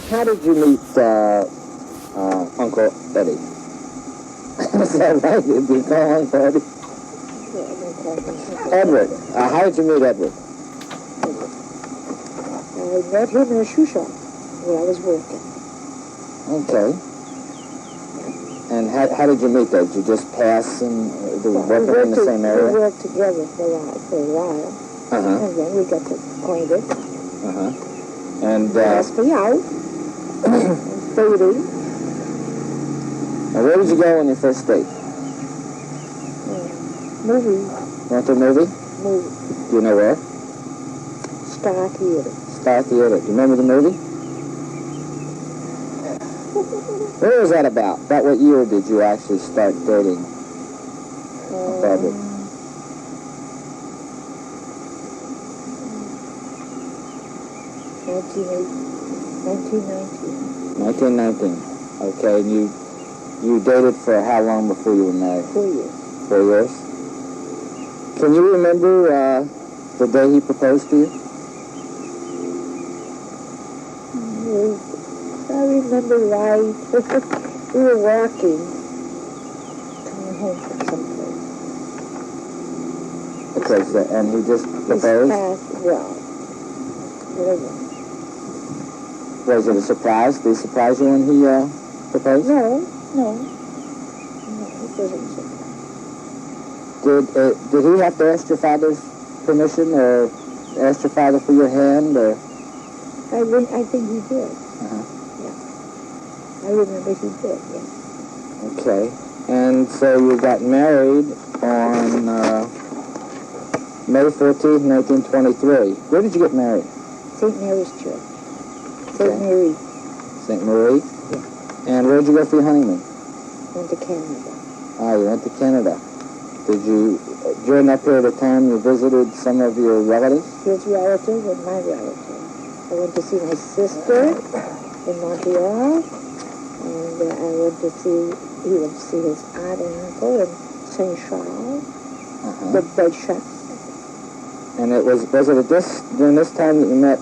how did you meet Uncle Eddie? Is that right? Did you call Uncle Eddie? Edward. How did you meet Edward? I met him in a shoe shop where I was working. Okay. And how did you meet there? Did you just pass and working in the same area? We worked together for a while. Uh-huh. And then we got acquainted. Uh-huh. And asked me out. And dating. And where did you go on your first date? Movie. Went to a movie? Movie. Do you know where? Star Theater. Star Theater. Do you remember the movie? What was that about? About what year did you actually start dating? 1919. Okay, and you dated for how long before you were married? 4 years. 4 years? Can you remember the day he proposed to you? I remember right. We were walking, coming home from someplace. Okay, so, and he just proposed? Whatever. Was it a surprise? Did he surprise you when he proposed? No, it wasn't a surprise. Did he have to ask your father's permission or ask your father for your hand? Or? I think he did. Uh-huh. I remember he did, yes. Okay. And so you got married on May 14th, 1923. Where did you get married? St. Mary's Church. Okay. St. Mary. St. Marie? Yeah. And where did you go for your honeymoon? Went to Canada. You went to Canada. Did you, during that period of time, you visited some of your relatives? His relatives and my relatives. I went to see my sister in Montreal. And he went to see his aunt and uncle in St. Charles, the bed shop. And was it during this time that you met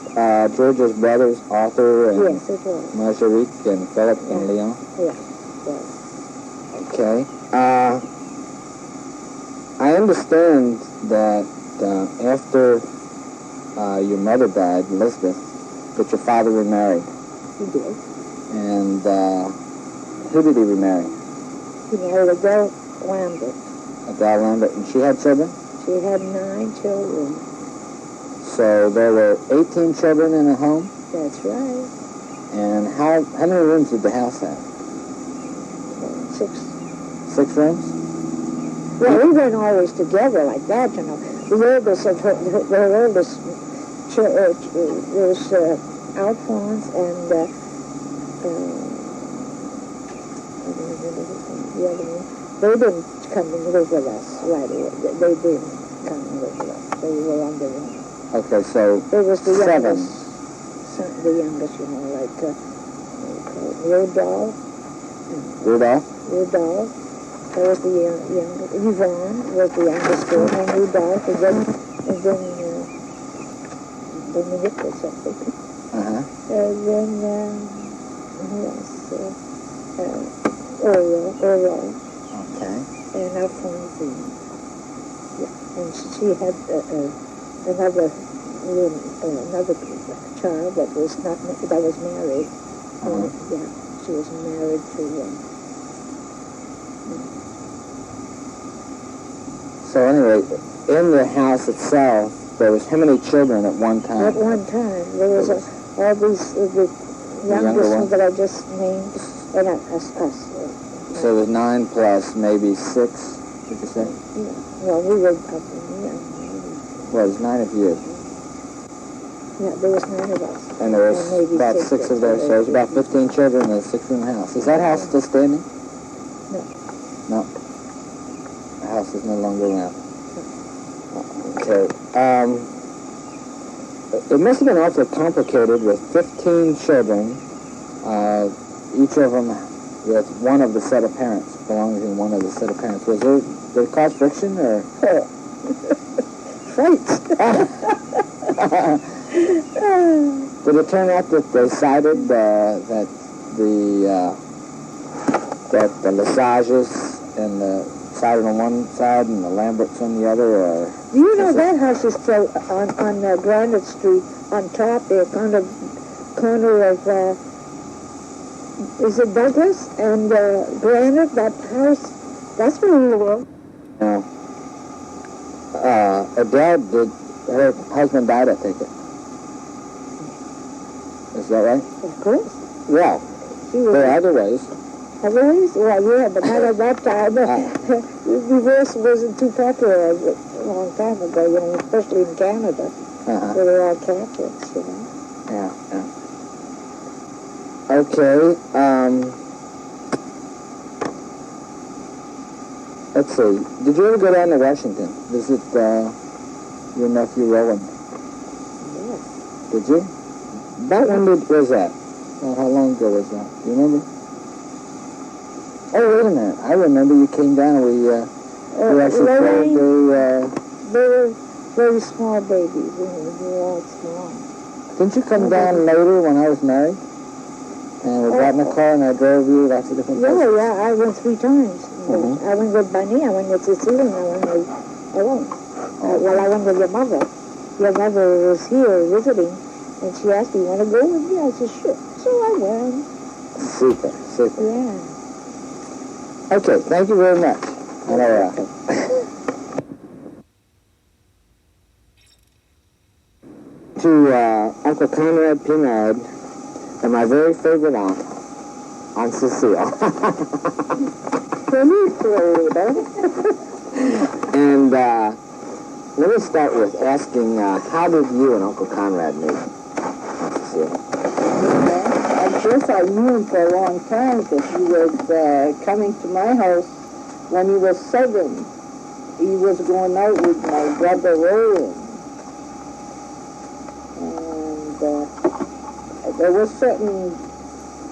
George's brothers, Arthur and yes, it was. Marguerite and Philip and Leon? Yes, it was. Okay. I understand that after your mother died, Elizabeth, that your father remarried. He did. And who did he remarry? He married Adele Lambert. Adele Lambert. And she had children? She had 9 children. So there were 18 children in a home? That's right. And how many rooms did the house have? 6. 6 rooms? Well, we weren't always together like that, you know. The oldest of her oldest was Alphonse and the other one. They didn't come and live with us right away. They didn't come and live with us. They were on their own. Okay, so It was the 7. youngest. The youngest, you know, like Rodolph. Rudolph? Rudolph. That was the youngest. Yvonne was the youngest girl, and Rudolph, and then Dominic or something. And then, who else? Oriole. Okay. And Alphonsine. Yeah. And she had another child that was married. Yeah, she was married to So anyway, in the house itself, there was how many children at one time? At one time, there was all these, the youngest one that I just named, and us. So it was 9 plus maybe 6, did you say? Yeah. Well, we were, Well, it was 9 of you. Yeah, there was 9 of us. And there was about 6 of those, so it was about 15 children in a 6-room house. Is that house still standing? No. No. The house is no longer around. Okay. It must have been awfully complicated with 15 children, each of them with one of the set of parents, belonging to one of the set of parents. Did it cause friction or? Fights. Did it turn out that they cited that the Lesages and the sided on one side and the Lamberts on the other, or? Do you know that house is still on Granite Street, on top there, corner of, is it Douglas and Granite, that house? That's where we live. No. Adele her husband died, I think. Is that right? Of course. Well, there are other ways. Otherwise? Well, yeah, but not at that time. Divorce wasn't too popular a long time ago, you know, especially in Canada, where they're all Catholics, you know. Yeah. Okay, let's see. Did you ever go down to Washington, visit your nephew Rowan? Yes. Did you? About when was that? How long ago was that? Do you remember? Oh, wait a minute. I remember you came down and we actually played they were very small babies, they were all small. Didn't you come down later when I was married? And we got in the car and I drove you lots of different places? Yeah, I went 3 times. I went with Bunny, I went with Cecile, and I went with Ellen. Well, I went with your mother. Your mother was here visiting, and she asked me, you want to go with me? I said, sure. So I went. Super. Yeah. Okay, thank you very much. To Uncle Conrad Pinard and my very favorite Aunt Cecile. And let me start with asking, how did you and Uncle Conrad meet, Aunt Cecile? I guess I knew him for a long time because he was coming to my house when he was 7. He was going out with my brother Rowan. And there were certain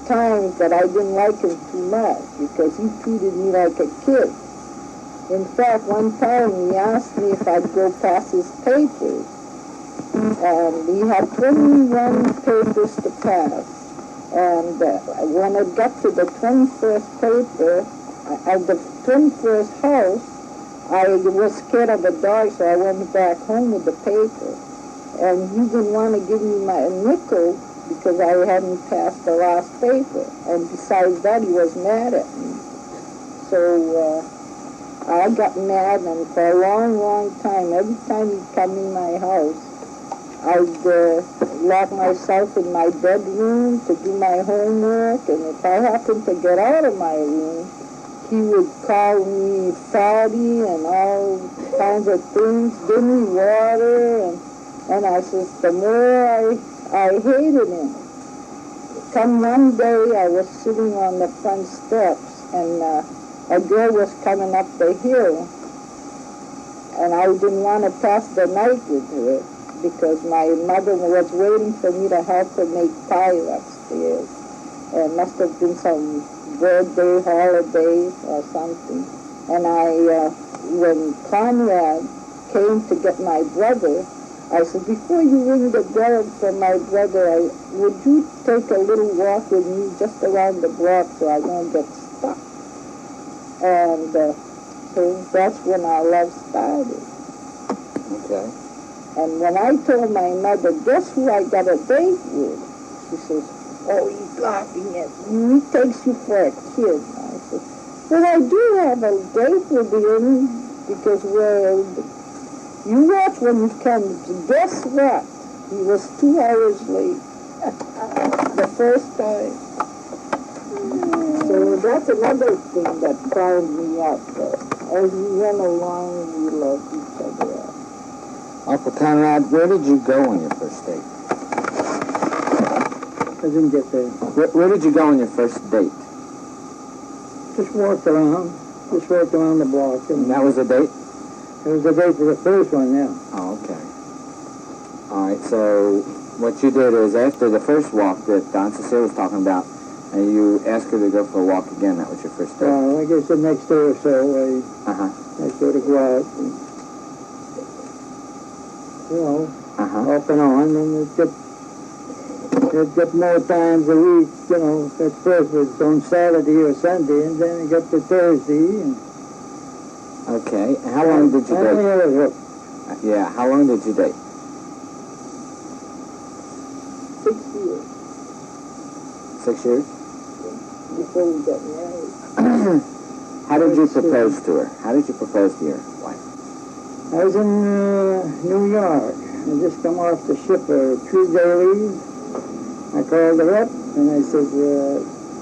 times that I didn't like him too much because he treated me like a kid. In fact, one time he asked me if I'd go pass his papers. And he had 21 papers to pass. And when I got to the 21st paper, at the 21st house, I was scared of the dog, so I went back home with the paper. And he didn't want to give me my nickel because I hadn't passed the last paper. And besides that, he was mad at me. So I got mad, and for a long, long time, every time he'd come in my house, I'd lock myself in my bedroom to do my homework, and if I happened to get out of my room, he would call me fatty and all kinds of things, give me water, and I says, the more I hated him. Come one day, I was sitting on the front steps, and a girl was coming up the hill, and I didn't want to pass the night with her, because my mother was waiting for me to help her make pie upstairs. It must have been some birthday, holiday, or something. And when Conrad came to get my brother, I said, before you ring the bell for my brother, would you take a little walk with me just around the block so I don't get stuck? And so that's when our love started. Okay. And when I told my mother, guess who I got a date with? She says, oh, he's laughing at me. He takes you for a kid. I said, well, I do have a date with him because, well, you watch when he comes. Guess what? He was 2 hours late. The first time. So that's another thing that found me up. As we went along, we loved each other up. Uncle Conrad, where did you go on your first date? I didn't get there. Where did you go on your first date? Just walked around the block. And that was a date? It was the date for the first one, yeah. Oh, okay. All right, so what you did is after the first walk that Aunt Cecile was talking about, and you asked her to go for a walk again, that was your first date? I guess the next day or so, I sort of go out and, off and on, and it It got more times a week, you know. At first it was on Saturday or Sunday, and then it got to Thursday. And Okay. And how long did you date? Yeah, how long did you date? 6 years 6 years? before we got married. How did you propose to her? How did you propose to your wife? I was in New York. I just come off the ship, a 3-day leave. I called her up, and I said,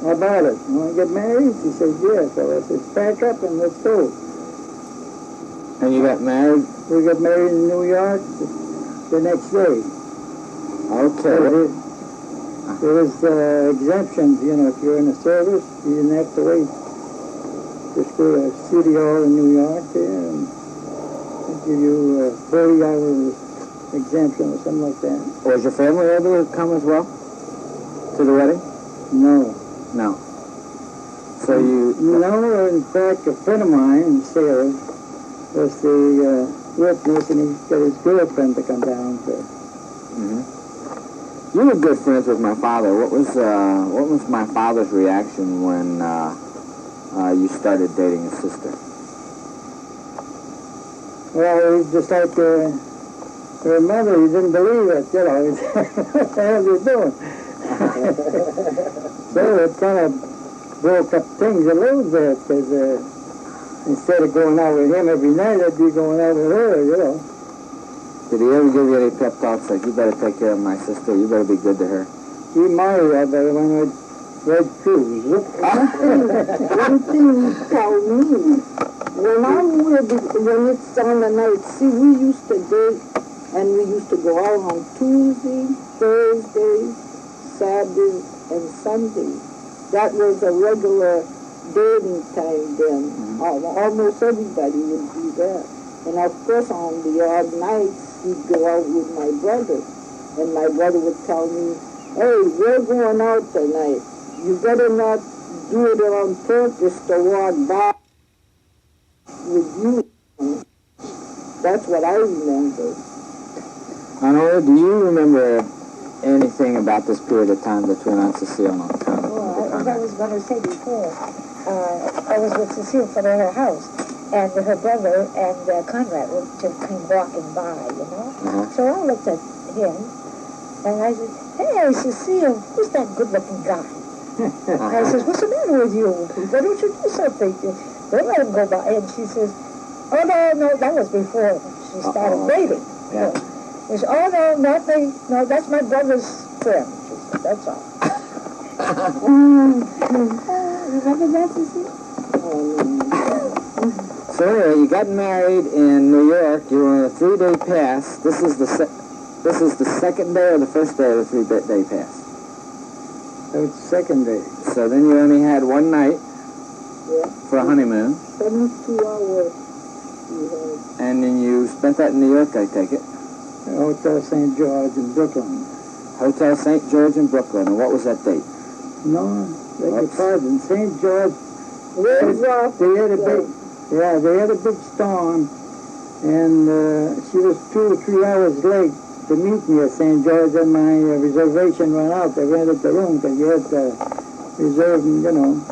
how about it? You want to get married? She said, yes. So I said, pack up and let's go. And you got married? We got married in New York the next day. Okay. There was exemptions, you know, if you're in the service, you didn't have to wait. Just go to City Hall in New York there, and they'd give you a 40-hour exemption or something like that. Was your family able to come as well? To the wedding? No. No. So you... No, in fact, a friend of mine, Sarah, was the witness, and he got his girlfriend to come down to. Mm-hmm. You were good friends with my father. What was my father's reaction when you started dating his sister? Well, he just like her mother, he didn't believe it, you know. What the hell are you doing? So it kind of broke up things a little bit, because instead of going out with him every night, I'd be going out with her, you know. Did he ever give you any pep talks like, you better take care of my sister, you better be good to her? He married her, but when I read shoes. One thing he told me, when it's on the night, see, we used to date, and we used to go out on Tuesday, Thursday, Saturday, and Sunday. That was a regular dating time then. Mm-hmm. Almost everybody would do that. And of course, on the odd nights, he'd go out with my brother. And my brother would tell me, hey, we're going out tonight. You better not do it on purpose to walk by with you. That's what I remember. Honora, do you remember anything about this period of time between Aunt Cecile and Uncle Conrad? Well, as I was going to say before, I was with Cecile from her house, and her brother and Conrad would just come walking by, you know. So I looked at him, and I said, hey, Cecile, who's that good-looking guy? I says, what's the matter with you? Why don't you do something? Don't let him go by. And she says, oh, no, that was before she started dating. Yeah. She said, oh, no, nothing. No, that's my brother's friend. She said, that's all. Remember that, Cecile? So anyway, you got married in New York. You were on a 3-day pass. This is the second day or the first day of the 3-day pass? That was the second day. So then you only had one night for a honeymoon. 72 hours we had. And then you spent that in New York, I take it? Hotel St. George in Brooklyn. Hotel St. George in Brooklyn. And what was that date? No, beg your pardon. St. George. Where's They had a big storm, and she was 2 or 3 hours late to meet me at St. George, and my reservation ran out. I rented the room because you had to reserve, you know.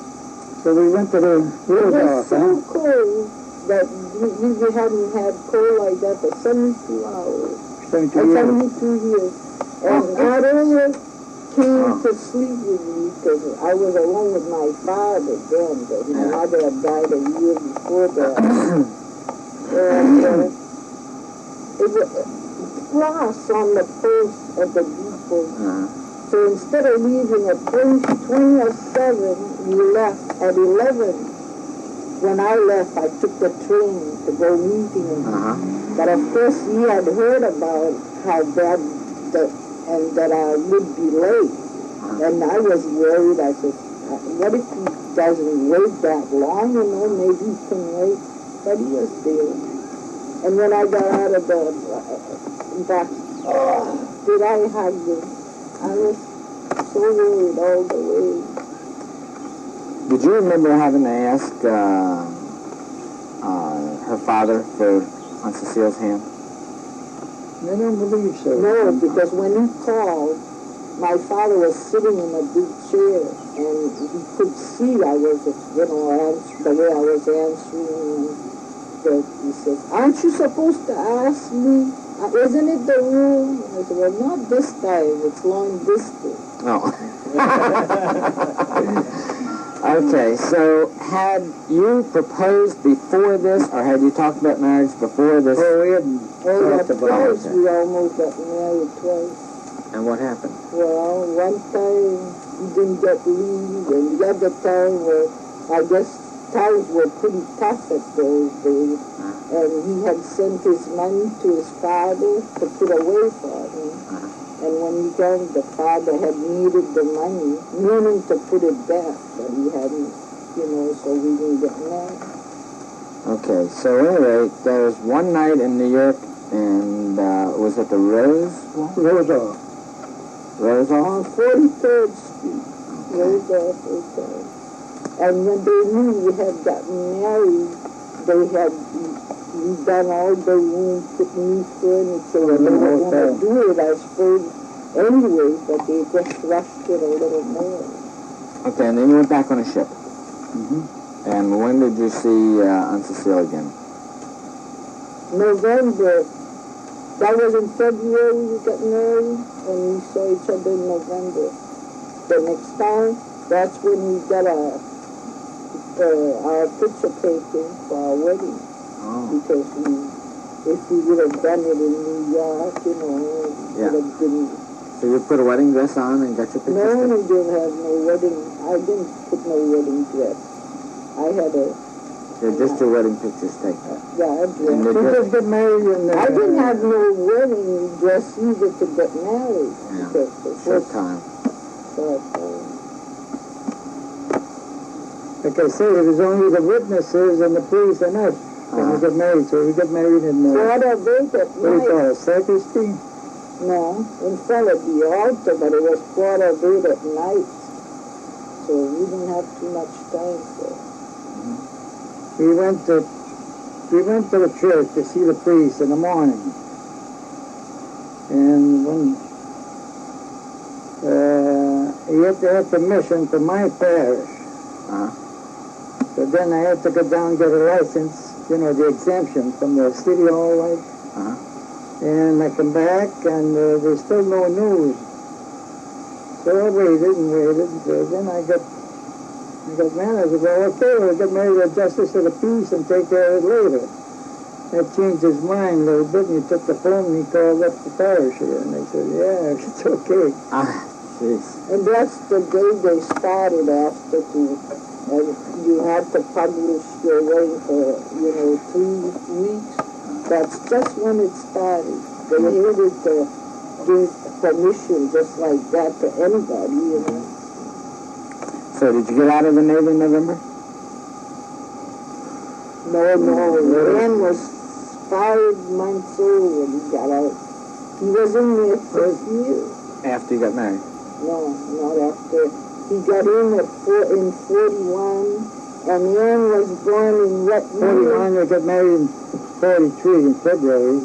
So we went to the It was so cold that we hadn't had cold like that for 72 hours. 72 years. And God only came to sleep with me because I was alone with my father then, but my mother had died a year before that. And it was frost on the post of the depot. So instead of leaving at 20 or 7, we left at 11. When I left, I took the train to go meet him. But of course, he had heard about how bad that I would be late. And I was worried. I said, what if he doesn't wait that long? You know, maybe he can wait. But he was there. And when I got out of the bus, did I hug him? I was so worried all the way. Did you remember having to ask her father for Aunt Cecile's hand? I don't believe so. No, because when he called, my father was sitting in a big chair, and he could see I was, the way I was answering. And he says, "Aren't you supposed to ask me? Isn't it the rule?" And I said, "Well, not this time. It's long distance." Oh. Okay, so had you proposed before this, or had you talked about marriage before this? Oh, we hadn't talked about Twice, it. we almost got married twice. And what happened? Well, one time he didn't get leave, and the other time, I guess times were pretty tough at those days, and he had sent his money to his father to put away for me. And when he came, the father had needed the money, meaning to put it back, but he hadn't, so we didn't get married. Okay, so anyway, there was one night in New York, and was it the Rose Rosa. Hall? On 43rd Street, Rose Hotel. And when they knew we had gotten married, they had redone all the rooms, put new furniture, and they were going to do it, I suppose, anyway, but they just rushed it a little more. Okay, and then you went back on a ship. Mm-hmm. And when did you see Aunt Cecile again? November. That was in February we got married, and we saw each other in November. The next time, that's when we got our picture taken for our wedding. Oh. Because if we would have done it in New York, it would have been... So you put a wedding dress on and got your pictures No, taken? we didn't have no wedding. I didn't put no wedding dress. I had a... Just your wedding pictures taken? Yeah, a And dress. the We just got married in I didn't have no wedding dress either to get married. Yeah. Because it short was time. short time. Like I said, it was only the witnesses and the priest and us when we got married. So we got married in, What a bit at what do you night. call it, sacristy? No, in front of the altar, but it was 4:08 at night. So we didn't have too much time for it. We went to the church to see the priest in the morning. And when he had to have permission from my parish. Uh-huh. So then I had to go down and get a license, the exemption from the city hall light. Uh-huh. And I come back and there's still no news. So I waited and waited. So then I got mad. I said, well, okay, we'll get married to Justice of the Peace and take care of it later. That changed his mind a little bit, and he took the phone and he called up the parish here. And they said, yeah, it's okay. Ah, jeez. And that's the day they started after and you had to publish your wedding for, 3 weeks. That's just when it started. They needed to give permission just like that to anybody, So did you get out of the Navy in November? No, man was 5 months old when he got out. He was in there 6 years. After you got married? No, not after. He got in in 41, and Ann was born in what year? 41, I got married in 43 in February.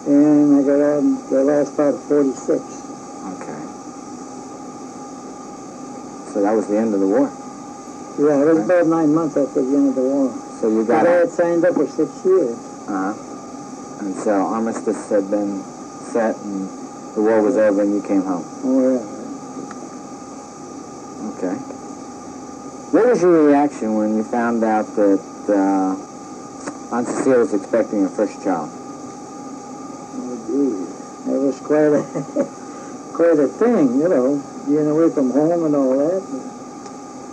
And I got out in the last part of 46. Okay. So that was the end of the war. Yeah, it was about 9 months after the end of the war. So you got But I out. had signed up for 6 years. And so armistice had been set and the war was over and you came home. Oh, yeah. Okay. What was your reaction when you found out that Aunt Cecile was expecting her first child? Oh, geez. It was quite a thing, being away from home and all that.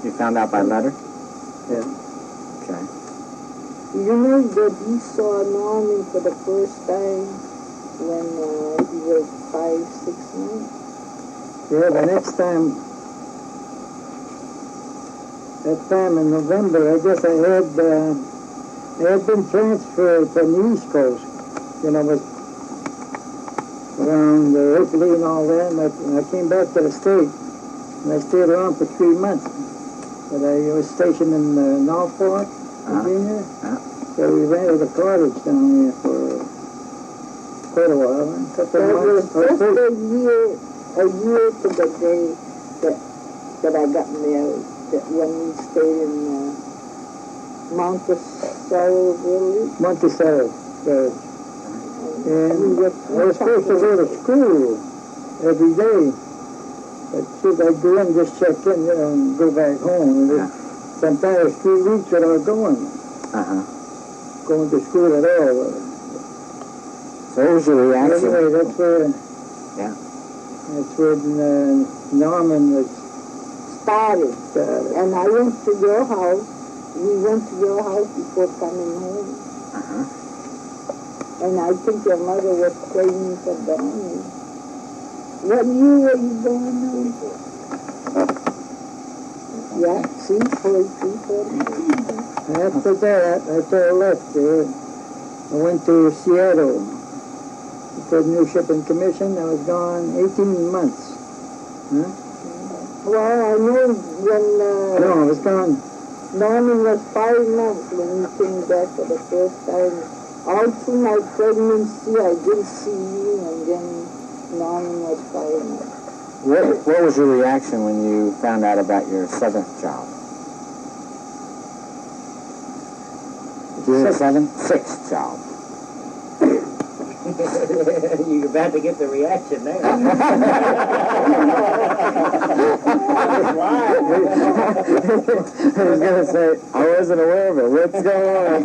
You found out by letter? Yeah. Okay. You know that he saw Norman for the first time when he was 5-6 months? Yeah, the next time, that time in November, I guess I had been transferred from the East Coast, was around Italy and all that, and I came back to the States, and I stayed around for 3 months. But I was stationed in Norfolk, Virginia, so we rented a cottage down here for quite a while, a couple of That was months. just the year a year to the day that I got married, that when we stayed in Monticello Village. Monticello Village. And I was supposed to go to school every day. But should I go in, just check in, and go back home. And sometimes 3 weeks without going to school at all. So what was your reaction? Anyway, that's where Norman was Started. And I went to your house. We went to your house before coming home. And I think your mother was praying for Donnie. What year were you born in? Yeah, 342. After that, after I left there, I went to Seattle for the new shipping commission. I was gone 18 months. Well, I know when No, I was gone. Norman was 5 months when he came back for the first time. All through my pregnancy, I didn't see you, and then Norman was 5 months. What was your reaction when you found out about your 7th child? Your 6th child. You're about to get the reaction there. I was going to say, I wasn't aware of it. What's going on?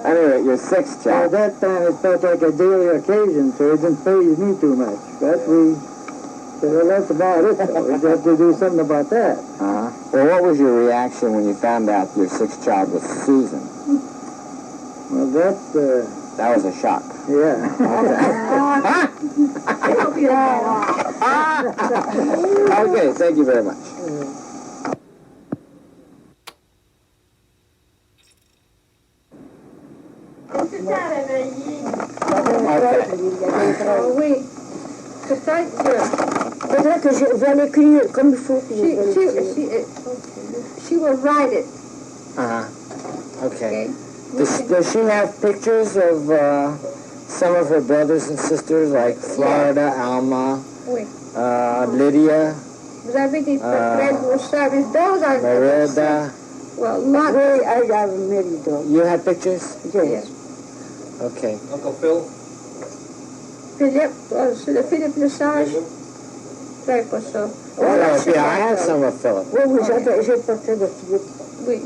Anyway, your 6th At child. that time, it felt like a daily occasion, so it didn't faze me too much. But well, that's about it, though. We have to do something about that. Well, what was your reaction when you found out your 6th child was Susan? Well, That was a shock. yeah. Okay, thank you very much. Oui. Peut-être que je vais l'écrire comme il faut. She will write it. Okay. Does she have pictures of some of her brothers and sisters, like Florida, Alma, Oui. Lydia, Vous avez des portraits de vos sœurs. Those are Merida? well, not. I got married though. You have pictures? Yes. Okay. Uncle Phil? Philippe, c'est le Philippe Lesage. J'avais pas ça. Oh, yeah, I have some of Philip. Oui, j'ai porté de Philippe. Oui.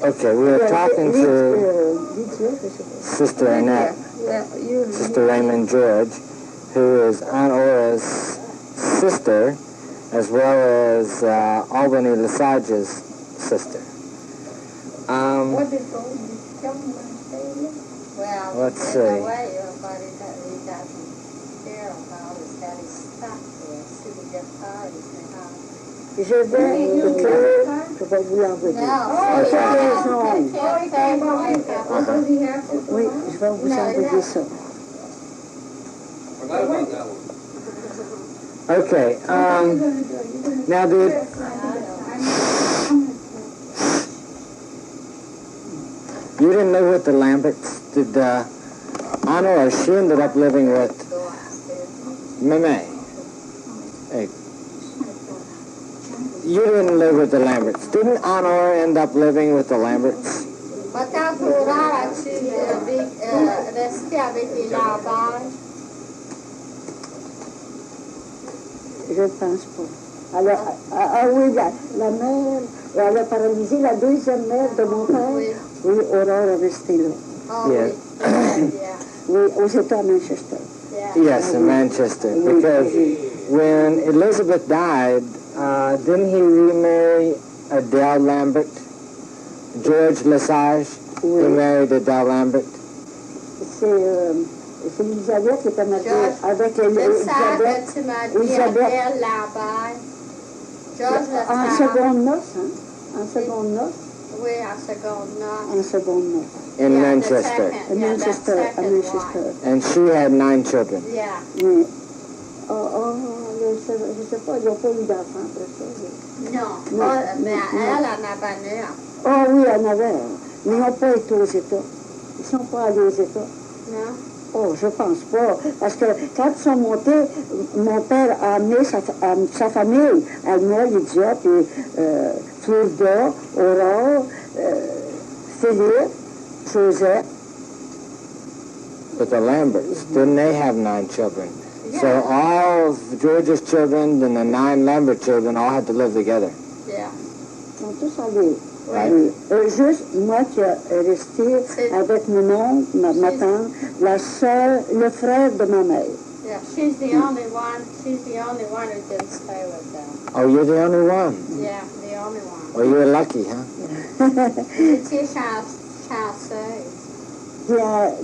Okay, we were talking to Sister Annette, Sister Raymond George, who is Aunt Aura's sister, as well as Albany Lesage's sister. What did you tell me when you Well, Let's in see. a way, but he doesn't care about it, that he's stuck there. See, we get tired, Je vais je vais vous l'envoyer. No. Oui, je vais vous envoyer ça. Forgot about that one. Okay, now you didn't live with the Lamberts, did Anna, or she ended up living with Meme? Hey. You didn't live with the Lamberts. Didn't Honor end up living with the Lamberts? Ma tante Aurore, as-tu resté avec les Lamberts? Je ne pense pas. Alors, oui, la mère, elle a paralysé la deuxième mère de mon père. Oui. Oui, Aurore est restée là. Oh, Yeah. yeah. Oui, aux États à Manchester. Yeah. Yes, in Manchester. Because when Elizabeth died, didn't he remarry Adele Lambert? George Lesage, he married Adele Lambert. C'est Elisabeth qui était mariée avec Je savais Elisabeth. que tu m'as dit Elisabeth. Adèle Lambert. George En Lesage. seconde noce, hein? En seconde noce. Oui, en seconde noce. En seconde noce. In Yeah, the Manchester. second- À yeah, that Manchester, à second Manchester. wife. And she had 9 children. Yeah. Oui. Je ne sais pas, ils n'ont pas eu d'enfants après ça. Non, Non, pas- mais non, elle en avait un. Ah oui, il y en avait. Mais ils n'ont pas été aux États. Ils ne sont pas allés aux États. Non? Oh, je pense pas. Parce que quand ils sont montés, mon père a amené sa famille. À moi, Lydia, puis Fulda, Aurore, Philippe, Joseph. But the Lamberts, didn't they have 9 children? Yeah. So all of George's children and the 9 Lambert children all had to live together. Yeah. Ils sont tous allés. Right. Juste moi qui est resté avec mon oncle, ma tante, la sœur, le frère de ma mère. Yeah, she's the only one who didn't stay with them. Oh, you're the only one? Yeah, the only one. Well, you were lucky, huh? It's chanceux. Il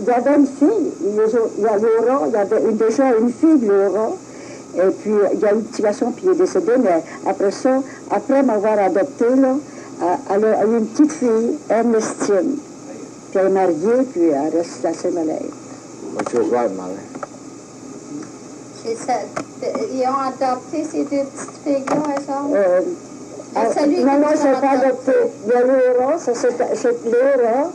y avait une fille, il y a Laura, il y avait déjà une fille, Laura, et puis il y a une petite garçon, puis il est décédé, mais après ça, après m'avoir adopté, là, elle a eu une petite fille, Ernestine, puis elle est mariée, puis elle reste à Saint-Malais. Which was what, Mother? She said, ils ont adopté ces 2 petites filles-là, elles ont? Non, c'est pas adopté. Il y a Laura, c'est Laura.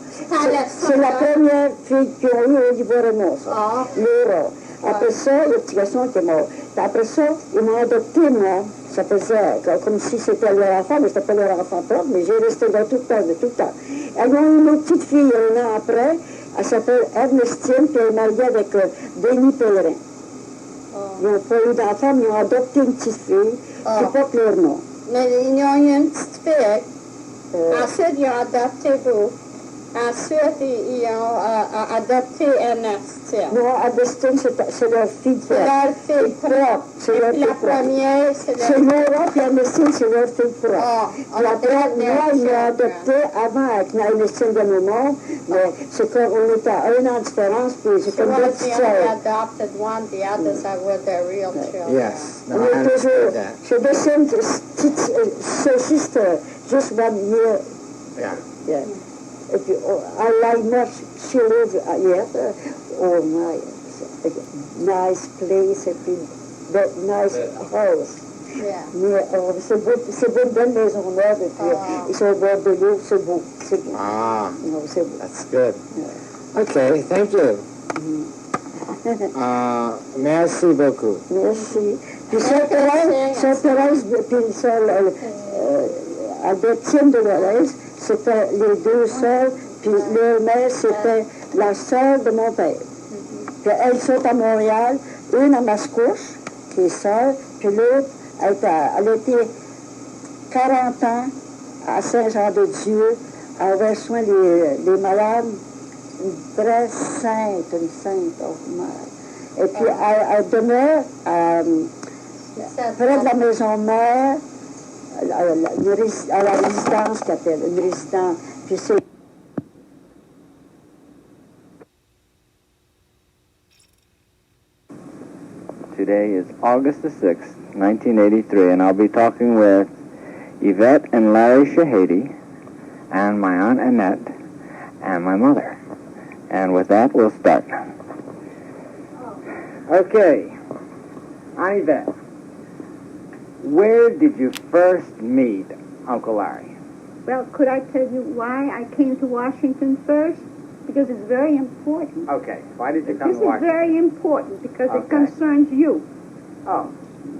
C'est la première fille qu'ils ont eue au Livorno, ça. Ah. Laura. Après ça, le petit garçon qui est mort. Puis après ça, ils m'ont adopté, moi. Ça faisait comme si c'était leur enfant, mais c'était pas leur enfant propre, mais j'ai resté là tout le temps. Elles ont eu une petite fille 1 an après. Elle s'appelle Ernestine, puis elle est mariée avec Denis Pellerin. Ils n'ont pas eu d'enfant, mais ils ont adopté une petite fille. Je ne sais pas leur nom. Mais ils ont eu une petite fille. Ensuite, ils ont adopté vous. Ensuite, ils ont adopté Ernestine. Non, Ernestine, c'est leur fille C'est leur fille propre. C'est leur Et fille la propre. première, c'est C'est leur... Laura, puis Ernestine, c'est leur fille propre. Oh, Puis après, moi, ils m'ont adopté avant avec Ernestine de nos morts, mais c'est qu'on était à 1 an de différence, puis j'ai She comme 2 was petites the only sœurs. adopted one. The others are with their real children. Yes. No, On I est toujours, understood that. je dessine so sister, just 1 year. Yeah. Yeah. Et puis, I like much, she lives here. Oh my, nice place, et puis, that nice house. Yeah. Mais c'est beau, une belle maison neuve, et puis ils sont au bord de l'eau, c'est beau. Ah, Non, c'est beau. that's good. Okay, thank you. Merci beaucoup. Merci. Puis Sœur Thérèse, puis Sœur Albertine de Lorraine, c'était les 2 sœurs, puis leur mère, c'était la sœur de mon père. Puis elles sont à Montréal, une à Mascouche, qui est sœur, puis l'autre, elle était 40 ans à Saint-Jean-de-Dieu, elle avait soin des malades, une vraie sainte, oh my. Et puis elle demeure près de la maison mère, à la résidence qu'elle appelle, une résidence. Puis c'est Today is August the 6th, 1983, and I'll be talking with Yvette and Larry Shehadi, and my Aunt Annette, and my mother. And with that, we'll start. Okay, Aunt Yvette, where did you first meet Uncle Larry? Well, could I tell you why I came to Washington first? Because it's very important. Okay, why did you come This to is Washington? very important because it Okay. concerns you. Oh,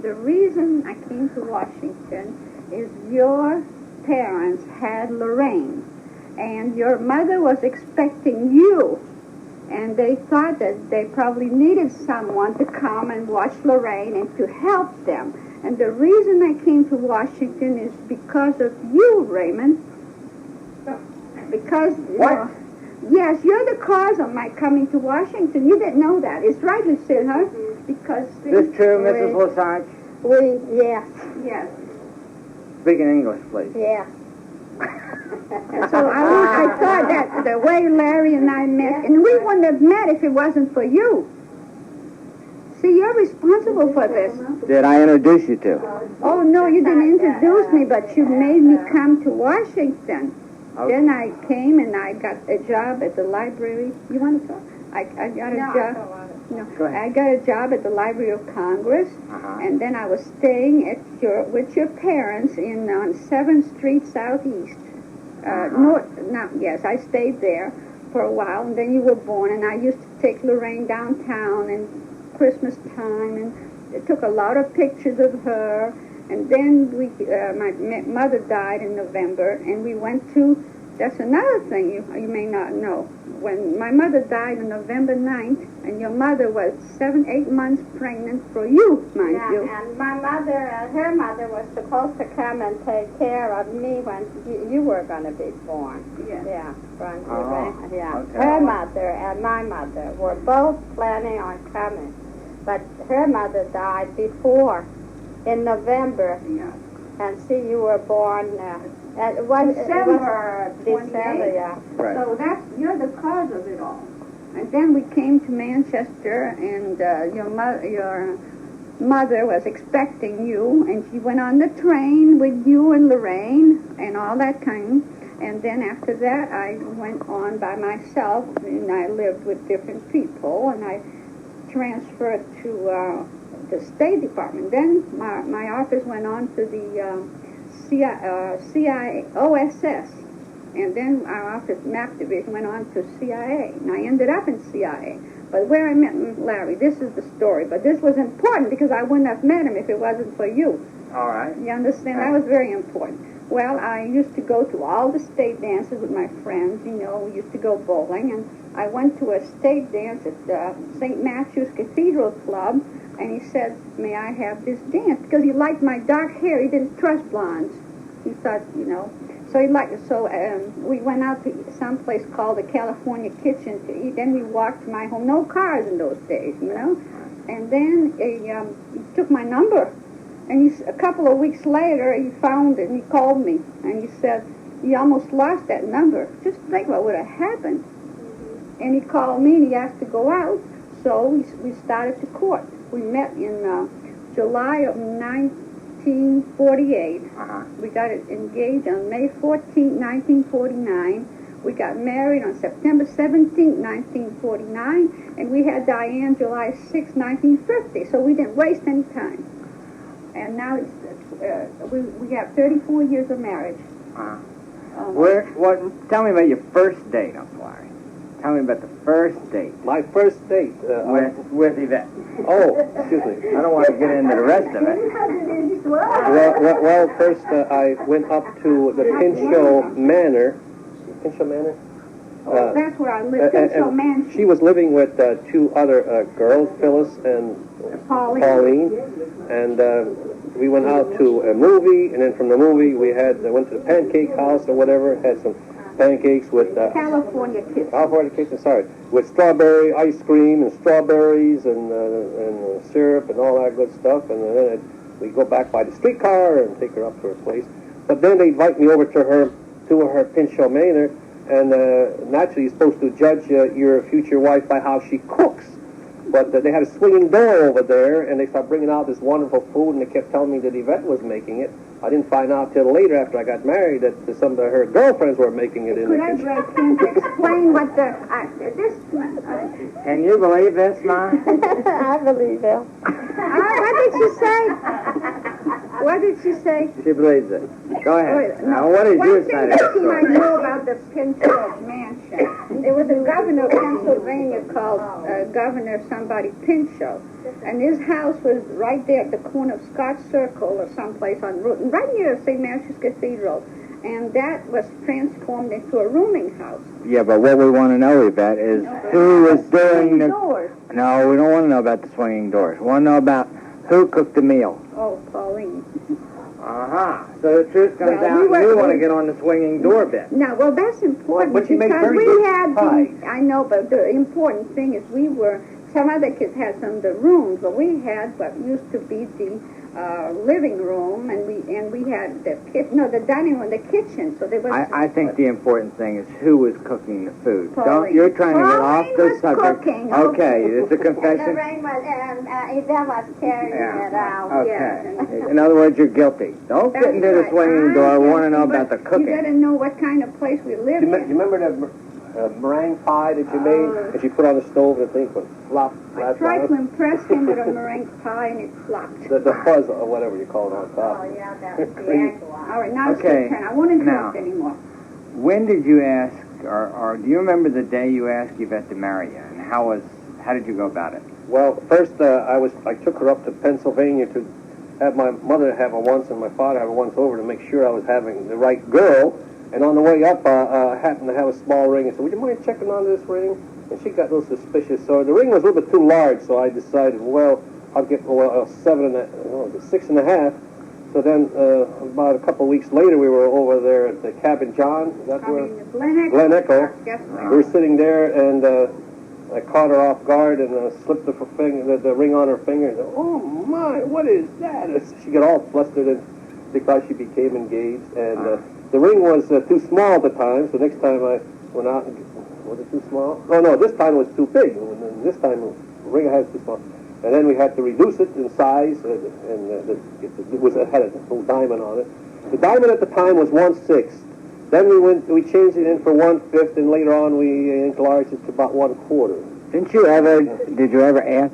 The reason I came to Washington is your parents had Lorraine, and your mother was expecting you, and they thought that they probably needed someone to come and watch Lorraine and to help them. And the reason I came to Washington is because of you, Raymond. Because What? Yes, you're the cause of my coming to Washington. You didn't know that. It's right, Lucille, huh? Because this true, Mrs. Lesage? yes. Speak in English, please. Yeah. So I thought that the way Larry and I met, and we wouldn't have met if it wasn't for you. See, you're responsible for this. Did I introduce you to? Oh, no, you didn't introduce me, but you made me come to Washington. Okay. Then I came and I got a job at the library. You want to talk? I got a job. No, Go ahead. I got a job at the Library of Congress, Uh-huh. and then I was staying with your parents on 7th Street Southeast. Yes, I stayed there for a while, and then you were born, and I used to take Lorraine downtown and Christmas time, and they took a lot of pictures of her. And then my mother died in November, and we went to, that's another thing you may not know. When my mother died on November 9th, and your mother was 7-8 months pregnant for you, mind you. Yeah, and my mother, her mother was supposed to come and take care of me when you were going to be born. Yeah, from yeah. Okay. Her mother and my mother were both planning on coming, but her mother died before, in November. Yeah. And see, you were born December 28th. December, yeah. Right. So you're the cause of it all. And then we came to Manchester, and your mother was expecting you, and she went on the train with you and Lorraine and all that kind. And then after that, I went on by myself, and I lived with different people, and I transferred to the State Department. Then my office went on to the CIA, OSS, and then our office, MAP Division, went on to CIA, and I ended up in CIA. But where I met Larry, this is the story, but this was important because I wouldn't have met him if it wasn't for you. All right. You understand? That was very important. Well, I used to go to all the state dances with my friends, we used to go bowling, and I went to a state dance at St. Matthew's Cathedral Club, and he said, may I have this dance? Because he liked my dark hair. He didn't trust blondes. He thought, so he liked it. So we went out to some place called the California Kitchen to eat. Then we walked to my home. No cars in those days, And then he took my number. And a couple of weeks later, he found it, and he called me. And he said, you almost lost that number. Just think what would have happened. And he called me, and he asked to go out. So we started to court. We met in July of 1948. We got engaged on May 14, 1949. We got married on September 17, 1949. And we had Diane July 6, 1950. So we didn't waste any time. And now we have 34 years of marriage. Tell me about your first date, Uncle Larry. Tell me about the first date. My first date. With Yvette. Oh, excuse me. I don't want to get into the rest of it. Well, first I went up to the Pinchot Manor. Pinchot Manor? That's where I lived, Pinchot Mansion. She was living with two other girls, Phyllis and Pauline. And we went out to a movie, and then from the movie we went to the pancake house or whatever, had some pancakes with California Kitchen. California Kitchen, sorry, with strawberry ice cream and strawberries and syrup and all that good stuff. And then we go back by the streetcar and take her up to her place. But then they invite me over to her Pinchot Manor, and naturally you're supposed to judge your future wife by how she cooks. But they had a swinging door over there, and they started bringing out this wonderful food, and they kept telling me that Yvette was making it. I didn't find out till later after I got married that some of her girlfriends were making it in the kitchen. Could I break in to explain what Can you believe this, Ma? I believe it. What did she say? What did she say? She believes it. Go ahead. Now, what is your side of the One thing that you might story? know about the Pinchot Mansion, there was a governor of Pennsylvania called Governor somebody Pinchot, and his house was right there at the corner of Scott Circle or someplace on route, right near St. Matthew's Cathedral, and that was transformed into a rooming house. Yeah, but what we want to know, Yvette, is who was doing the... doors. No, we don't want to know about the swinging doors. We want to know about who cooked the meal. Oh, Pauline. So the truth comes out, you want to get on the swinging door bit. No, well, that's important But she made because very we good had pies. I know, but the important thing is some other kids had some of the rooms, but we had what used to be the living room, and we had the dining room, the kitchen. So there was. I think the important thing is who was cooking the food. Pauline. You're trying to get off Pauline the was subject. cooking. Okay, it's a confession. Lorraine was, Yvette was carrying it out. Okay. In other words, you're guilty. Don't get into the swinging door. We want to know about the You cooking. got to know what kind of place we live You in. remember that meringue pie that you made that you put on the stove and the thing would flop? I tried to impress him with a meringue pie, and it flopped. The fuzz or whatever you call it on top. Oh, yeah, that was the actual one. All right, now it's Okay. your turn. I won't interrupt Now. anymore. When did you ask, or do you remember the day you asked Yvette to marry you? And how did you go about it? Well, first I took her up to Pennsylvania to have my mother have her once and my father have her once over to make sure I was having the right girl. And on the way up, I happened to have a small ring. I said, would you mind checking on this ring? And she got a little suspicious. So the ring was a little bit too large, so I decided, well, I'll get 6.5. So then about a couple of weeks later, we were over there at the Cabin John. Is that where? Glen Echo. Yes, We were sitting there, and I caught her off guard and slipped the ring on her finger. And, oh, my, what is that? And she got all flustered because she became engaged. And the ring was too small at the time, so next time I went out, was it too small? Oh, no, this time it was too big. And this time the ring I had was too small. And then we had to reduce it in size, and it had a little diamond on it. The diamond at the time was 1/6. Then we changed it in for 1/5, and later on we enlarged it to about 1/4. Did you ever ask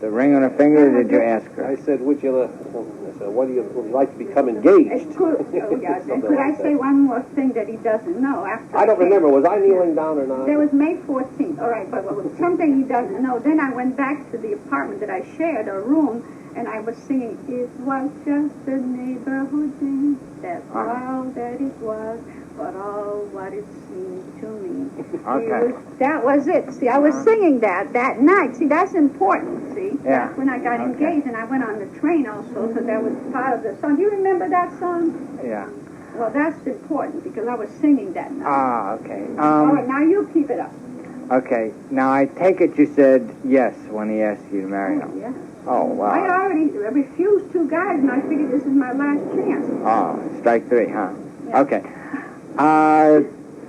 the ring on her finger, or did you ask her? I said, would you would you like to become engaged? Could I say one more thing that he doesn't know? After I don't remember. Was I kneeling down or not? There was May 14th. All right, but something he doesn't know. Then I went back to the apartment that I shared, a room, and I was singing, it was just a neighborhood dream. That's all that it was, but all what it seemed to me. Okay. That was it. See, I was singing that night. See, that's important, see? Yeah. That's when I got engaged, and I went on the train also, so that was part of the song. Do you remember that song? Yeah. Well, that's important, because I was singing that night. Ah, okay. All right, now you keep it up. Okay. Now, I take it you said yes when he asked you to marry him. Yeah. Oh, wow. I already refused 2 guys, and I figured this is my last chance. Oh, strike 3, huh? Yeah. Okay.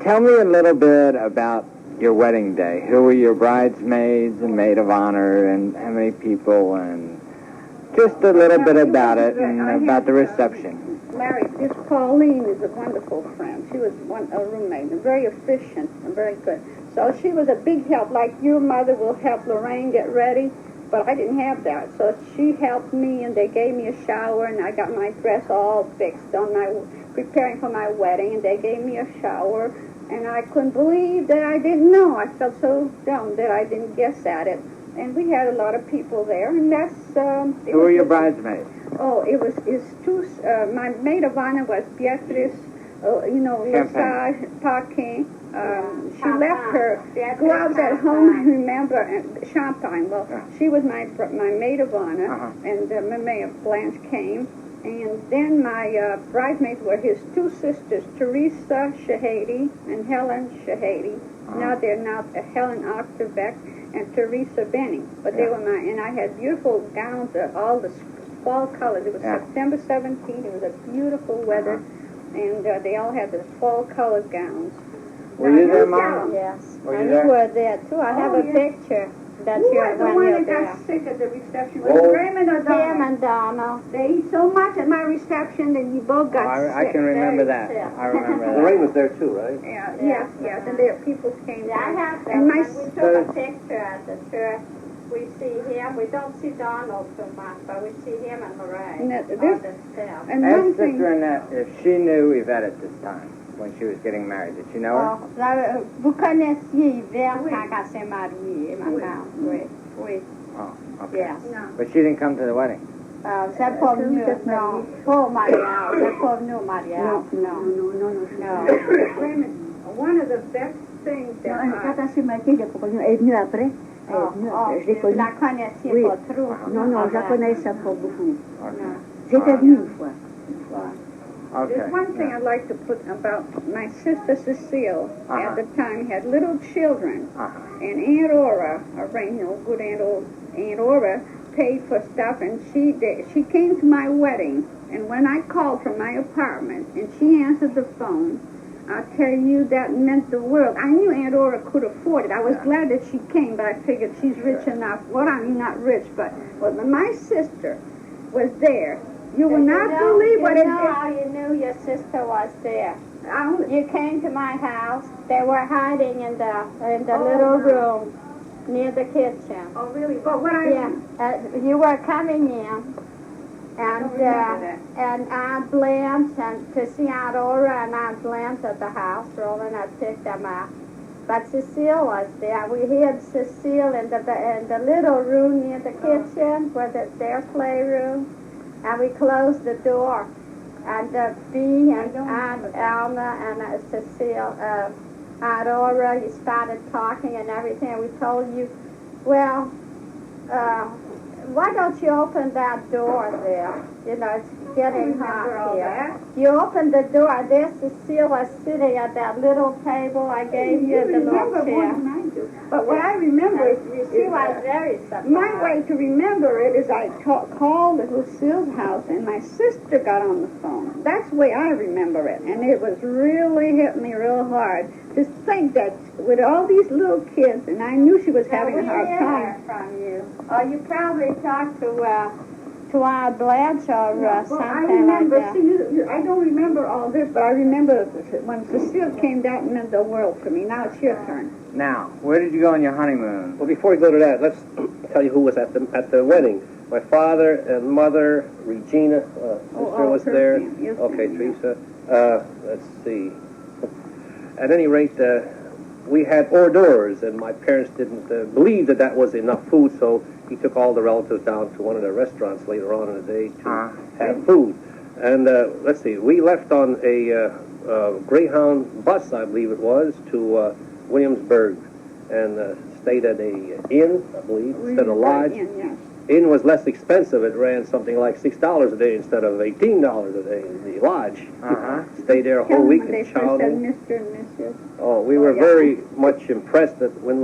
Tell me a little bit about your wedding day. Who were your bridesmaids and maid of honor, and how many people, and just a little bit about it, and about the reception. Larry, this Pauline is a wonderful friend. She was a roommate, and very efficient and very good. So she was a big help, like your mother will help Lorraine get ready. But I didn't have that, so she helped me, and they gave me a shower, and I got my dress all fixed preparing for my wedding, and they gave me a shower, and I couldn't believe that I didn't know. I felt so dumb that I didn't guess at it. And we had a lot of people there, and that's... Who were your bridesmaids? Oh, my maid of honor was Beatrice, Lesage, Parquin. She left her gloves at home, I remember, and Champagne. Well, she was my maid of honor, and my maid Blanche came. And then my bridesmaids were his 2 sisters, Teresa Shehadi and Helen Shehadi. Now they're Helen Ochterbeck and Teresa Benning. But they were and I had beautiful gowns, all the fall colors. It was September 17th. It was a beautiful weather, and they all had the fall colored gowns. Were you there, Mom? Yes. Were you and there? you were there, too. I have a picture that Who you're was the when one you're that there. got sick at the reception? Was Oh. it Raymond or Sam Donald? and Donald. They ate so much at my reception that you both got sick. I can remember Very that. sick. I remember that. Lorraine was there too, right? Yeah, Yeah. yes, and their people came Yeah, I down. have that. And my When we took a picture at the church. We see him. We don't see Donald so much, but we see him and Lorraine. No, on this- the staff. And one Ask thing, Sister Annette if she knew Yvette at this time, when she was getting married. Did she know her? Vous connaissiez Yvette quand elle s'est mariée, maman? Oui. Oui. Oh, okay. Yes. But she didn't come to the wedding. Vous êtes pas venu, non, pas au mariage. Vous êtes pas venu au mariage, non. no. Raymond, one of the best things that Quand elle s'est mariée, elle est venue après. Elle est venue après. Je l'ai Vous connue. la connaissiez Oui. pas trop. Non, non, je la connaissais pas beaucoup. Okay. J'étais venue une fois. Okay. There's one thing I'd like to put about my sister Cecile. At the time, had little children, and Aunt Aura, good Aunt Aura, paid for stuff, and she came to my wedding. And when I called from my apartment, and she answered the phone, I tell you, that meant the world. I knew Aunt Aura could afford it. I was glad that she came, but I figured she's rich enough. Well, I mean, not rich, but my sister was there. You will not believe what it You know is. how you knew your sister was there. You came to my house. They were hiding in the little room near the kitchen. Oh, really? But what I... Yeah, you were coming in, and Aunt Blanche, and to see Aunt Aura and Aunt Blanche at the house, Roland had picked them up. But Cecile was there. We hid Cecile in the little room near the kitchen, where their playroom, and we closed the door. And Bea and Aunt Alma and Cecile, Aunt Aura, you started talking and everything. And we told you, well, why don't you open that door there? You know, it's getting hot here. You opened the door, and there Cecile was sitting at that little table I gave you, the little chair. But what I remember is She was very surprised. my way to remember it is I called at Lucille's house, and my sister got on the phone. That's the way I remember it, and it was really hit me real hard to think that with all these little kids, and I knew she was having a hard time. From you. Oh, you probably talked to our Blanche or Well, something I remember, like that. see, I don't remember all this, but I remember when Cecile came, that meant the world to me. Now it's your turn. Now, where did you go on your honeymoon? Well, before we go to that, let's tell you who was at the wedding. My father and mother, Regina, sister was her there. family, yes, Okay, family. Teresa. Let's see. At any rate, we had hors d'oeuvres, and my parents didn't believe that was enough food, so he took all the relatives down to one of the restaurants later on in the day to have food. And let's see, we left on a Greyhound bus, I believe it was, to Williamsburg, and stayed at a inn, I believe, instead of lodge. Inn was less expensive. It ran something like $6 a day instead of $18 a day in the lodge. Stayed there a whole week in Chowding. Mr. and Mrs. Oh, we were very much impressed that when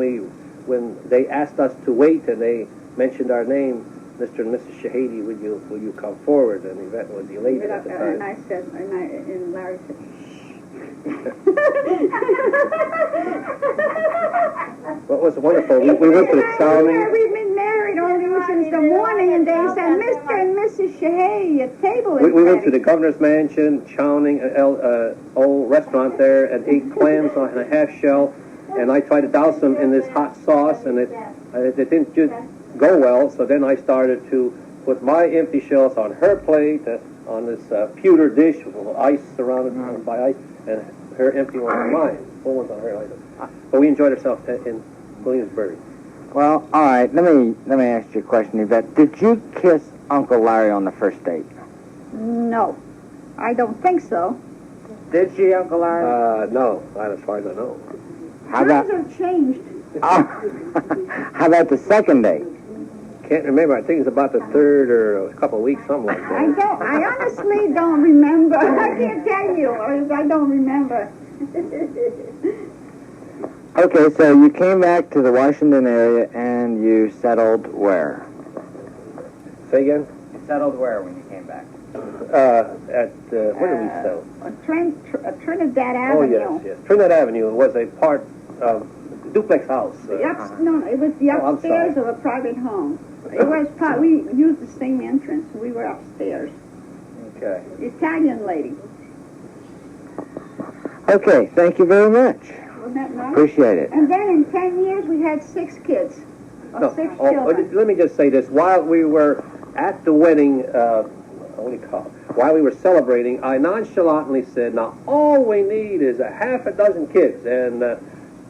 they asked us to wait and they mentioned our name, Mr. and Mrs. Shehadi, will you come forward? And Yvette was elated at the time. And I said, and Larry said, What was wonderful, we went to the Chowding. We've been married only since the morning, and they said, Mr. and Mrs. Shehadi, your table is We went to ready. the governor's mansion, Chowding, old restaurant there, and ate clams on a half shell. And I tried to douse them in this hot sauce, and it didn't just go well. So then I started to put my empty shells on her plate, on this pewter dish with a little ice surrounded by ice, and her empty one on mine. Full ones on her later. But we enjoyed ourselves in Williamsburg. Well, all right. Let me ask you a question, Yvette. Did you kiss Uncle Larry on the first date? No, I don't think so. Did she, Uncle Larry? No, not as far as I know. How about Times have changed. how about the second date? Can't remember. I think it's about the third or a couple of weeks, something like that. I honestly don't remember. I can't tell you. I don't remember. Okay, so you came back to the Washington area and you settled where? Say again? You settled where when you came back? Where did we settle? Trinidad Oh, Avenue. yes. Trinidad Avenue was a part of duplex house. No, it was the I'm upstairs sorry. of a private home. It was we used the same entrance. We were upstairs. Okay. Italian lady. Okay, thank you very much. Wasn't that nice? Appreciate it. And then in 10 years we had 6 kids. No, 6 children. let me just say this. While we were at the wedding, while we were celebrating, I nonchalantly said, now all we need is a half a dozen kids. And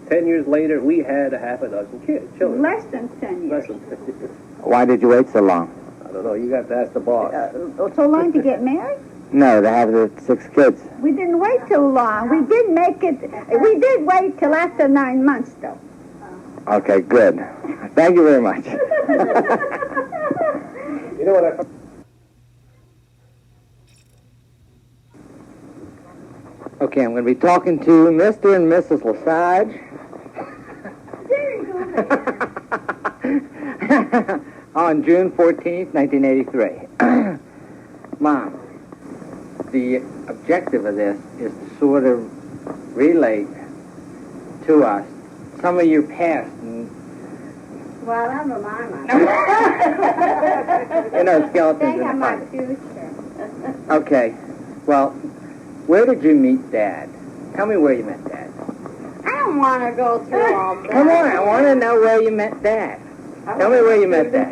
10 years later, we had a half a dozen children. Less than 10 years. Less than 10 years. Why did you wait so long? I don't know. You got to ask the boss. So long to get married? No, to have the 6 kids. We didn't wait too long. We did make it. We did wait till after 9 months, though. Okay, good. Thank you very much. You know what I... Okay, I'm going to be talking to Mr. and Mrs. Lesage. On June 14th, 1983. Mom, the objective of this is to sort of relate to us some of your past. And, Well, never mind. skeletons They in have the my closet. future. Okay, well, where did you meet Dad? Tell me where you met Dad. I don't want to go through all that. Come on, I want to know where you met Dad. Tell me where you met Dad.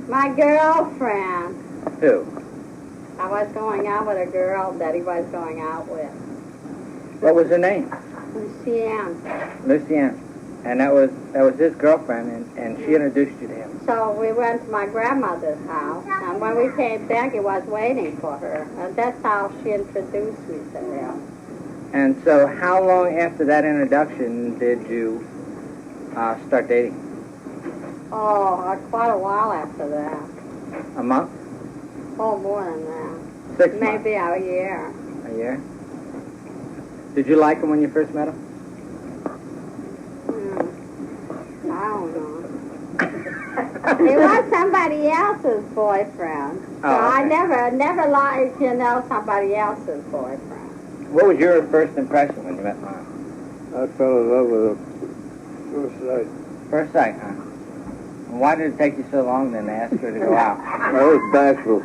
My girlfriend. Who? I was going out with a girl that he was going out with. What was her name? Lucienne. And that was his girlfriend, and she introduced you to him. So we went to my grandmother's house, and when we came back, he was waiting for her. And that's how she introduced me to him. And so how long after that introduction did you start dating? Oh, quite a while after that. A month? Oh, more than that. 6 months? Maybe a year. A year? Did you like him when you first met him? I don't know. He was somebody else's boyfriend. So I never liked, somebody else's boyfriend. What was your first impression when you met Mom? I fell in love with him first sight. First sight, huh? And why did it take you so long then to ask her to go out? I was bashful.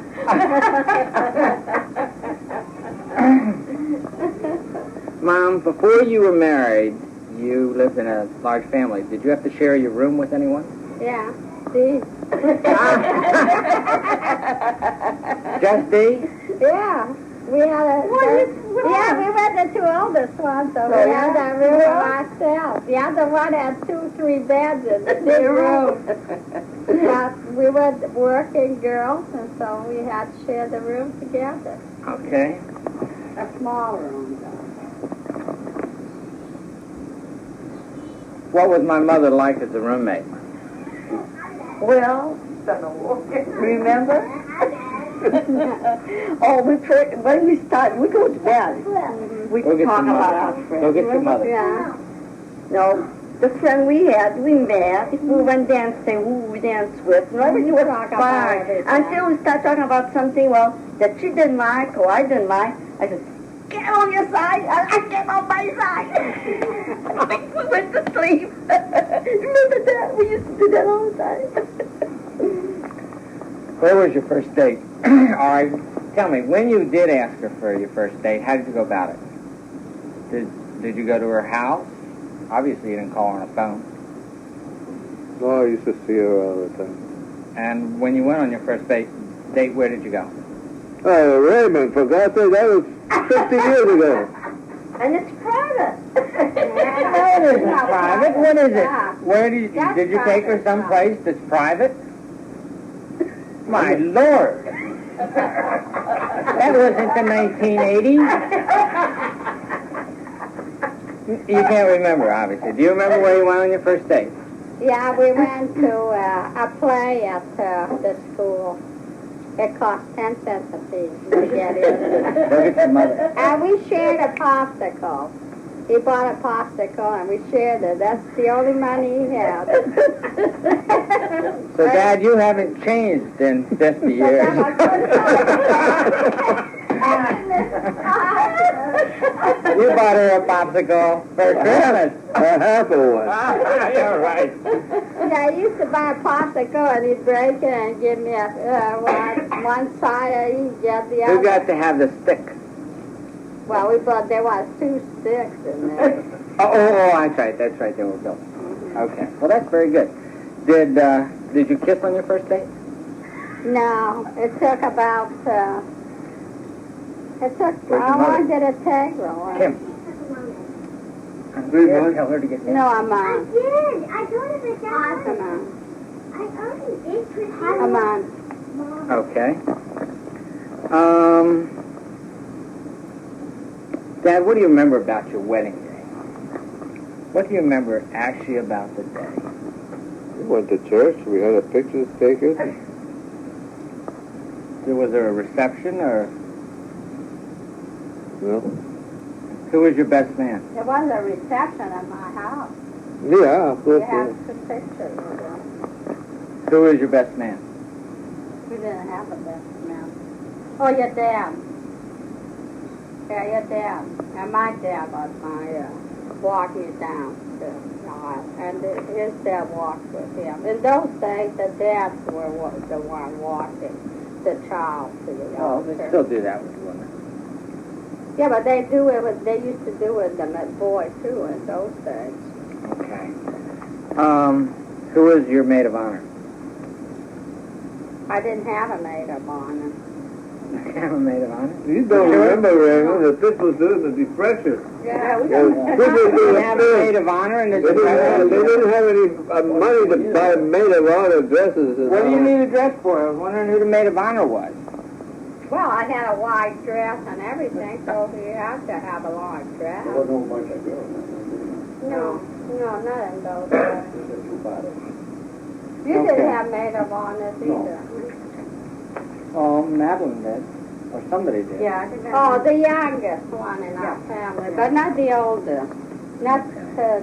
Mom, before you were married, you lived in a large family. Did you have to share your room with anyone? Yeah. Dee. Just Dee? Yeah. We had we were the two oldest ones, so we had a room for ourselves. The other one had 2-3 beds in the big room. But we were working girls, and so we had to share the room together. Okay. A small room, though. What was my mother like as a roommate? Well, remember? When we start, we go to bed. We Go get talk your about mother. our friends. Go get your mother. Yeah. No, the friend we had, we met. We went dancing, who we danced with. And everything was Talk about fine. everything. Until we start talking about something, well, that she didn't like or I didn't like. I said, get on your side. I get on my side. We went to sleep. Remember that? We used to do that all the time. Where was your first date? All right, tell me, when you did ask her for your first date, how did you go about it? Did you go to her house? Obviously, you didn't call her on the phone. No, I used to see her all the time. And when you went on your first date, where did you go? Oh, Raymond, for God's sake, that was 50 years ago. And it's private. No, it isn't private. What is it? Where did you take her someplace that's private? My Lord. That wasn't the 1980s. You can't remember, obviously. Do you remember where you went on your first date? Yeah, we went to a play at the school. It cost 10 cents a piece to get in. Go get your mother. And we shared a popsicle. He bought a popsicle and we shared it. That's the only money he had. So, Dad, you haven't changed in 50 years. You bought her a popsicle for Christmas. A half of one. You're right. Yeah, I used to buy a popsicle and he'd break it and give me one side and he'd get the other. You got to have the stick. Well, we bought, there was 2 sticks in there. Oh, that's right, there we go. Okay, well, that's very good. Did you kiss on your first date? No, it took about, how long did it take, Roy? Kim. Tell her to get No, I'm on. I did. I told him it down. Come on. I already did. Come on. Okay. Dad, what do you remember about your wedding day? What do you remember actually about the day? We went to church. We had a picture taken. Was there a reception, or No. who was your best man? There was a reception at my house. Yeah, of We course. have 2 pictures of them. Who was your best man? We didn't have a best man. Oh, your dad. Yeah, your dad. And my dad was my, walked me down the aisle. And his dad walked with him. In those days, the dads were the one walking the child to the Oh, altar. they still do that with women. Yeah, but they do it with, they used to do it with the boy too in those days. Okay. Who was your maid of honor? I didn't have a maid of honor. The camera maid of honor? You don't remember, Raymond, that this was during the Depression. Yeah, we People They have a maid of honor and They it's didn't have any money to buy maid of honor dresses. And What do you all. need a dress for? I was wondering who the maid of honor was. Well, I had a white dress and everything, so you had to have a white dress. There wasn't no bunch of girls. No, not in those days. You Okay. didn't have maid of honor either. Oh, Madeline did. Or somebody did. Yeah. Oh, the youngest one in our family, but not the older. Not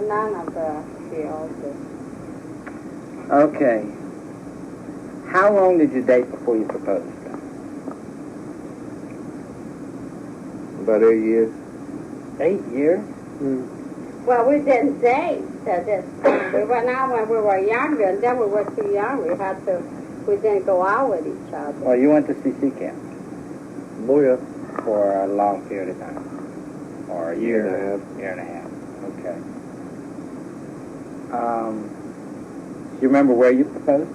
none of the oldest. Okay. How long did you date before you proposed? About 8 years. 8 years? Well, we didn't date at this time. We went out when we were younger, and then we were too young. We didn't go out with each other. Well, you went to CC camp Oh, yeah. for a long period of time. Or a year. Year and a half. Year and a half. Okay. Do you remember where you proposed?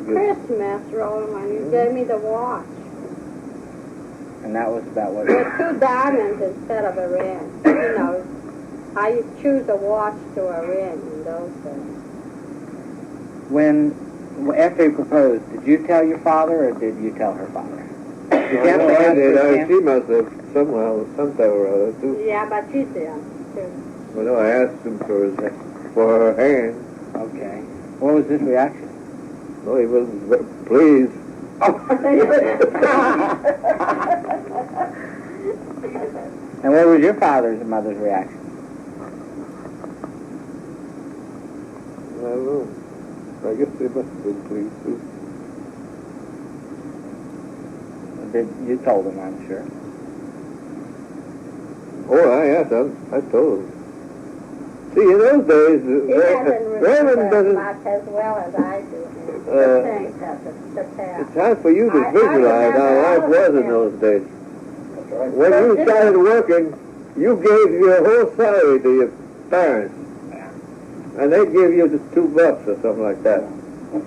Christmas, Roland, when you gave me the watch. And that was about what? With 2 diamonds instead of a ring. You know, how you choose a watch to a ring in those days. After you proposed, did you tell your father or did you tell her father? Did you have to I ask did. her again? She must have sometime or other, too. Yeah, but she did, too. Well, no, I asked him for her hand. Okay. What was his reaction? No, he wasn't pleased. And what was your father's and mother's reaction? I don't know. I guess they must have been pleased, too. You told him, I'm sure. Oh, yes, I told him. See, in those days, He doesn't Raymond remember doesn't. much as well as I do. Uh, The things that the past. It's hard for you to I visualize how remember life all was of in them. those days. That's right. When you started working, you gave your whole salary to your parents. And they give you just $2 or something like that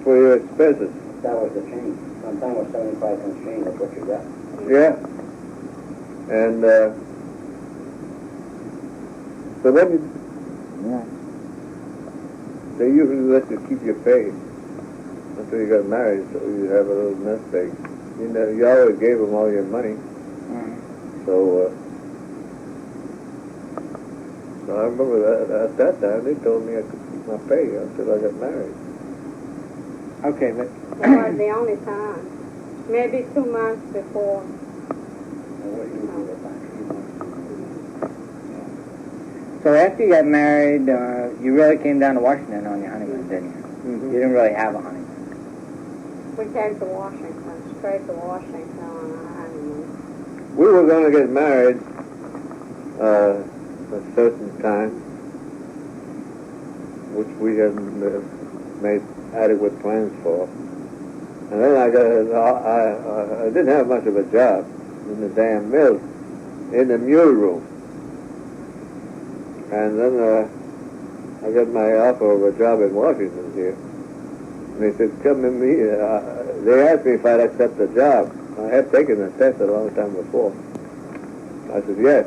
for your expenses. That was the change. Sometimes it was 75 cents change. That's what you got. Yeah. And, so then they usually let you keep your pay until you got married, so you have a little nest egg. You know, you always gave them all your money. So I remember that at that time they told me I could keep my pay until I got married. Okay, but That was the only time. Maybe 2 months before. so after you got married, you really came down to Washington on your honeymoon, didn't you? Mm-hmm. You didn't really have a honeymoon. We came to Washington, straight to Washington on our honeymoon. We were going to get married a certain time, which we hadn't made adequate plans for. And then I didn't have much of a job in the damn mill, in the mule room. And then I got my offer of a job in Washington here. And they said, come in me. They asked me if I'd accept the job. I had taken the test a long time before. I said, yes.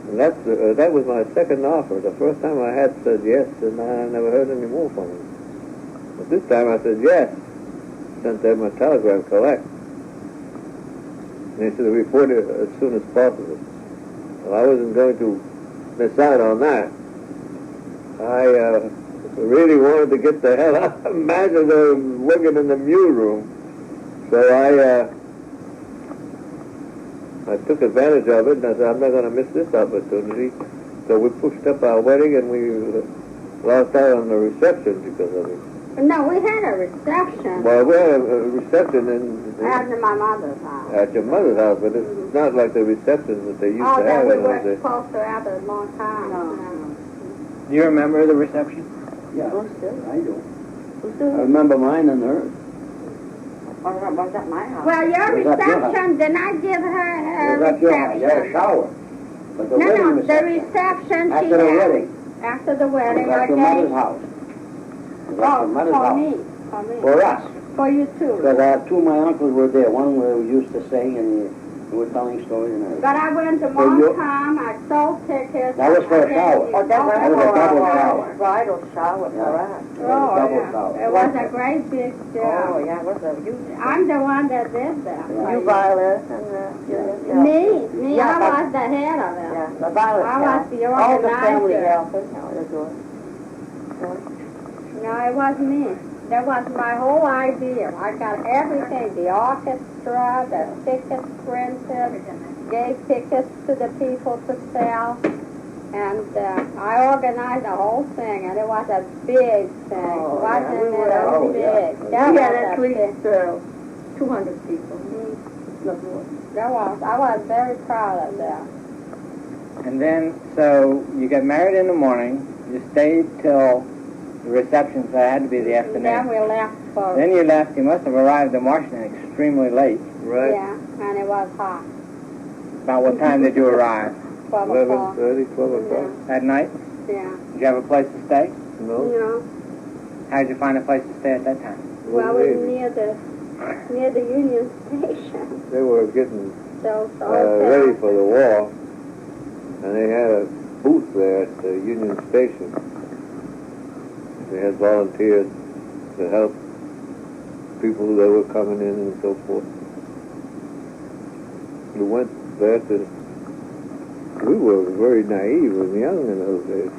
And that was my second offer. The first time I had said yes, and I never heard any more from them. But this time I said yes. Sent them a telegram collect. And they said, report it as soon as possible. Well, I wasn't going to miss out on that. I really wanted to get the hell out. Imagine working in the mule room. So I took advantage of it, and I said, I'm not going to miss this opportunity. So we pushed up our wedding, and we lost out on the reception because of it. No, we had a reception Well, we had a reception at my mother's house. at your mother's house, but it's not like the receptions that they used Oh, to that have we in those were days. supposed to have a long time. Do you remember the reception? Yeah, I do. I remember mine and hers. Was that my house? Well, your Was that your house? reception, did I give her a Was that your house? You had a reception? shower. But the No, wedding the reception. reception she After the had. wedding. After the wedding, Was I at your mother's gave. house. Oh, Mother's for house. me. For me. For us. For you too. Because two of my uncles were there. One where we used to sing and we were telling stories and everything. But I went to Montcalm, I sold tickets. That was for a shower. Oh, That was a double shower. Bridal shower, Yeah. correct. Double yeah. shower. It was a great big Oh, job. yeah, what's up? You I'm the one that did that. violet and Me, Yeah, I but- was the head of it. Yeah, the violet. I was the All the family organizer. helpers. No, that's good. No, it was me. That was my whole idea. I got everything, the orchestra, the tickets printed, gave tickets to the people to sell, and I organized the whole thing, and it was a big thing. Oh, Wasn't yeah, we it were a all- big? We That had was at a least big. 200 people. I was very proud of that. And then, so you got married in the morning. You stayed till the reception, so it had to be the Then afternoon. we left for, Then you left. You must have arrived in Washington extremely late. Right. yeah, and it was hot. About what time did you arrive? 12 o'clock. 11:30, 12 o'clock. At night? Yeah. Did you have a place to stay? No. No. How did you find a place to stay at that time? Well, it was Maybe. near the Union Station. They were getting So, ready for the war, and they had a booth there at the Union Station. They had volunteers to help people that were coming in and so forth. We went there we were very naive and young in those days.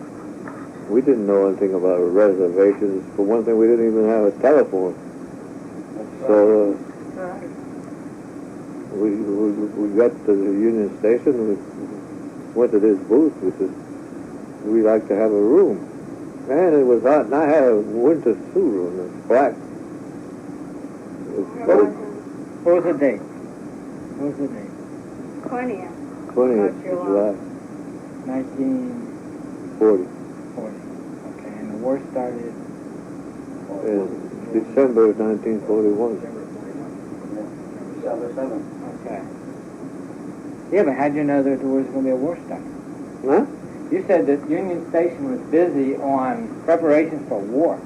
We didn't know anything about reservations. For one thing, we didn't even have a telephone. So we got to the Union Station, we went to this booth. We said, we'd like to have a room. And it was hot, and I had a winter suit on, it was black. It was cold. What was the date? What was the date? 20th. 20th of July, 1940. 40. Okay, and the war started. In December of 1941. December 7th. Okay. Yeah, but how'd you know that there was going to be a war starting? Huh? You said that Union Station was busy on preparations for war.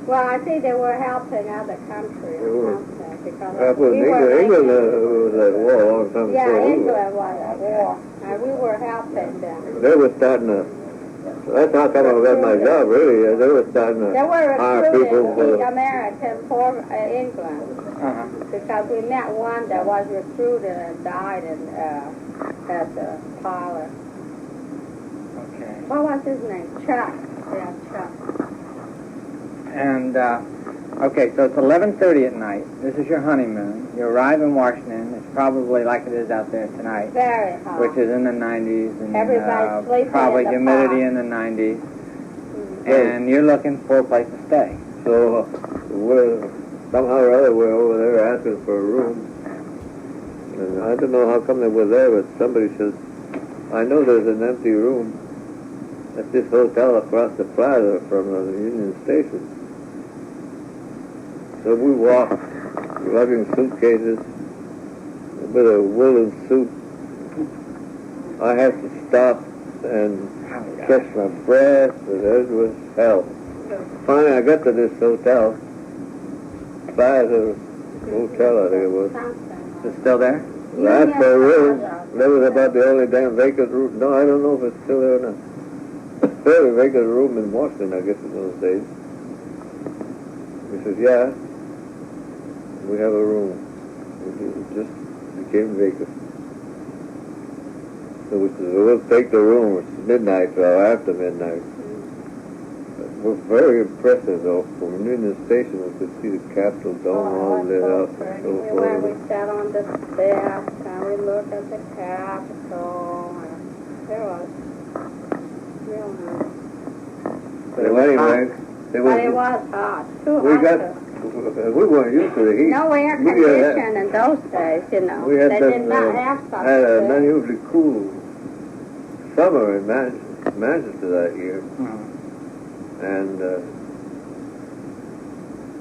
Well, I think they were helping other countries. They were. Because Was we were England making- was at war a long time Yeah, before we were. England was at war, and we were helping them. They were starting to, that's how come I got my job, really. They were starting to They were hire people recruiting for Americans for England, Uh-huh. because we met one that was recruited and died as a pilot. Okay. What was his name? Chuck. Yeah, Chuck. And, okay, so it's 11:30 at night. This is your honeymoon. You arrive in Washington. It's probably like it is out there tonight, Very hot. which is in the 90s, and Everybody's sleeping probably in the humidity park. in the 90s. Mhm. And you're looking for a place to stay. So somehow or other we're over there asking for a room. And I don't know how come they were there, but somebody says, I know there's an empty room at this hotel across the plaza from the Union Station. So we walked, lugging suitcases with a woolen suit. I had to stop and catch my breath, and it was hell. Finally, I got to this hotel. Plaza Hotel, I think it was. Is it still there? I asked for a room. That was about the only damn vacant room. No, I don't know if it's still there or not. The only vacant room in Washington, I guess, in those days. He says, yeah, we have a room. It just became vacant. So we said, we'll take the room. It's midnight, or after midnight. It was very impressive, though. From Union Station, we could see the Capitol Dome all lit up and so When forth. we sat on the steps and we looked at the Capitol, and it was real nice. But anyway, it But it was, was hot. Too we hot. got, we weren't used to the heat. No air We conditioning in those days, you know. We had They that, did not have such had an thing. unusually cool summer in Manchester that year. And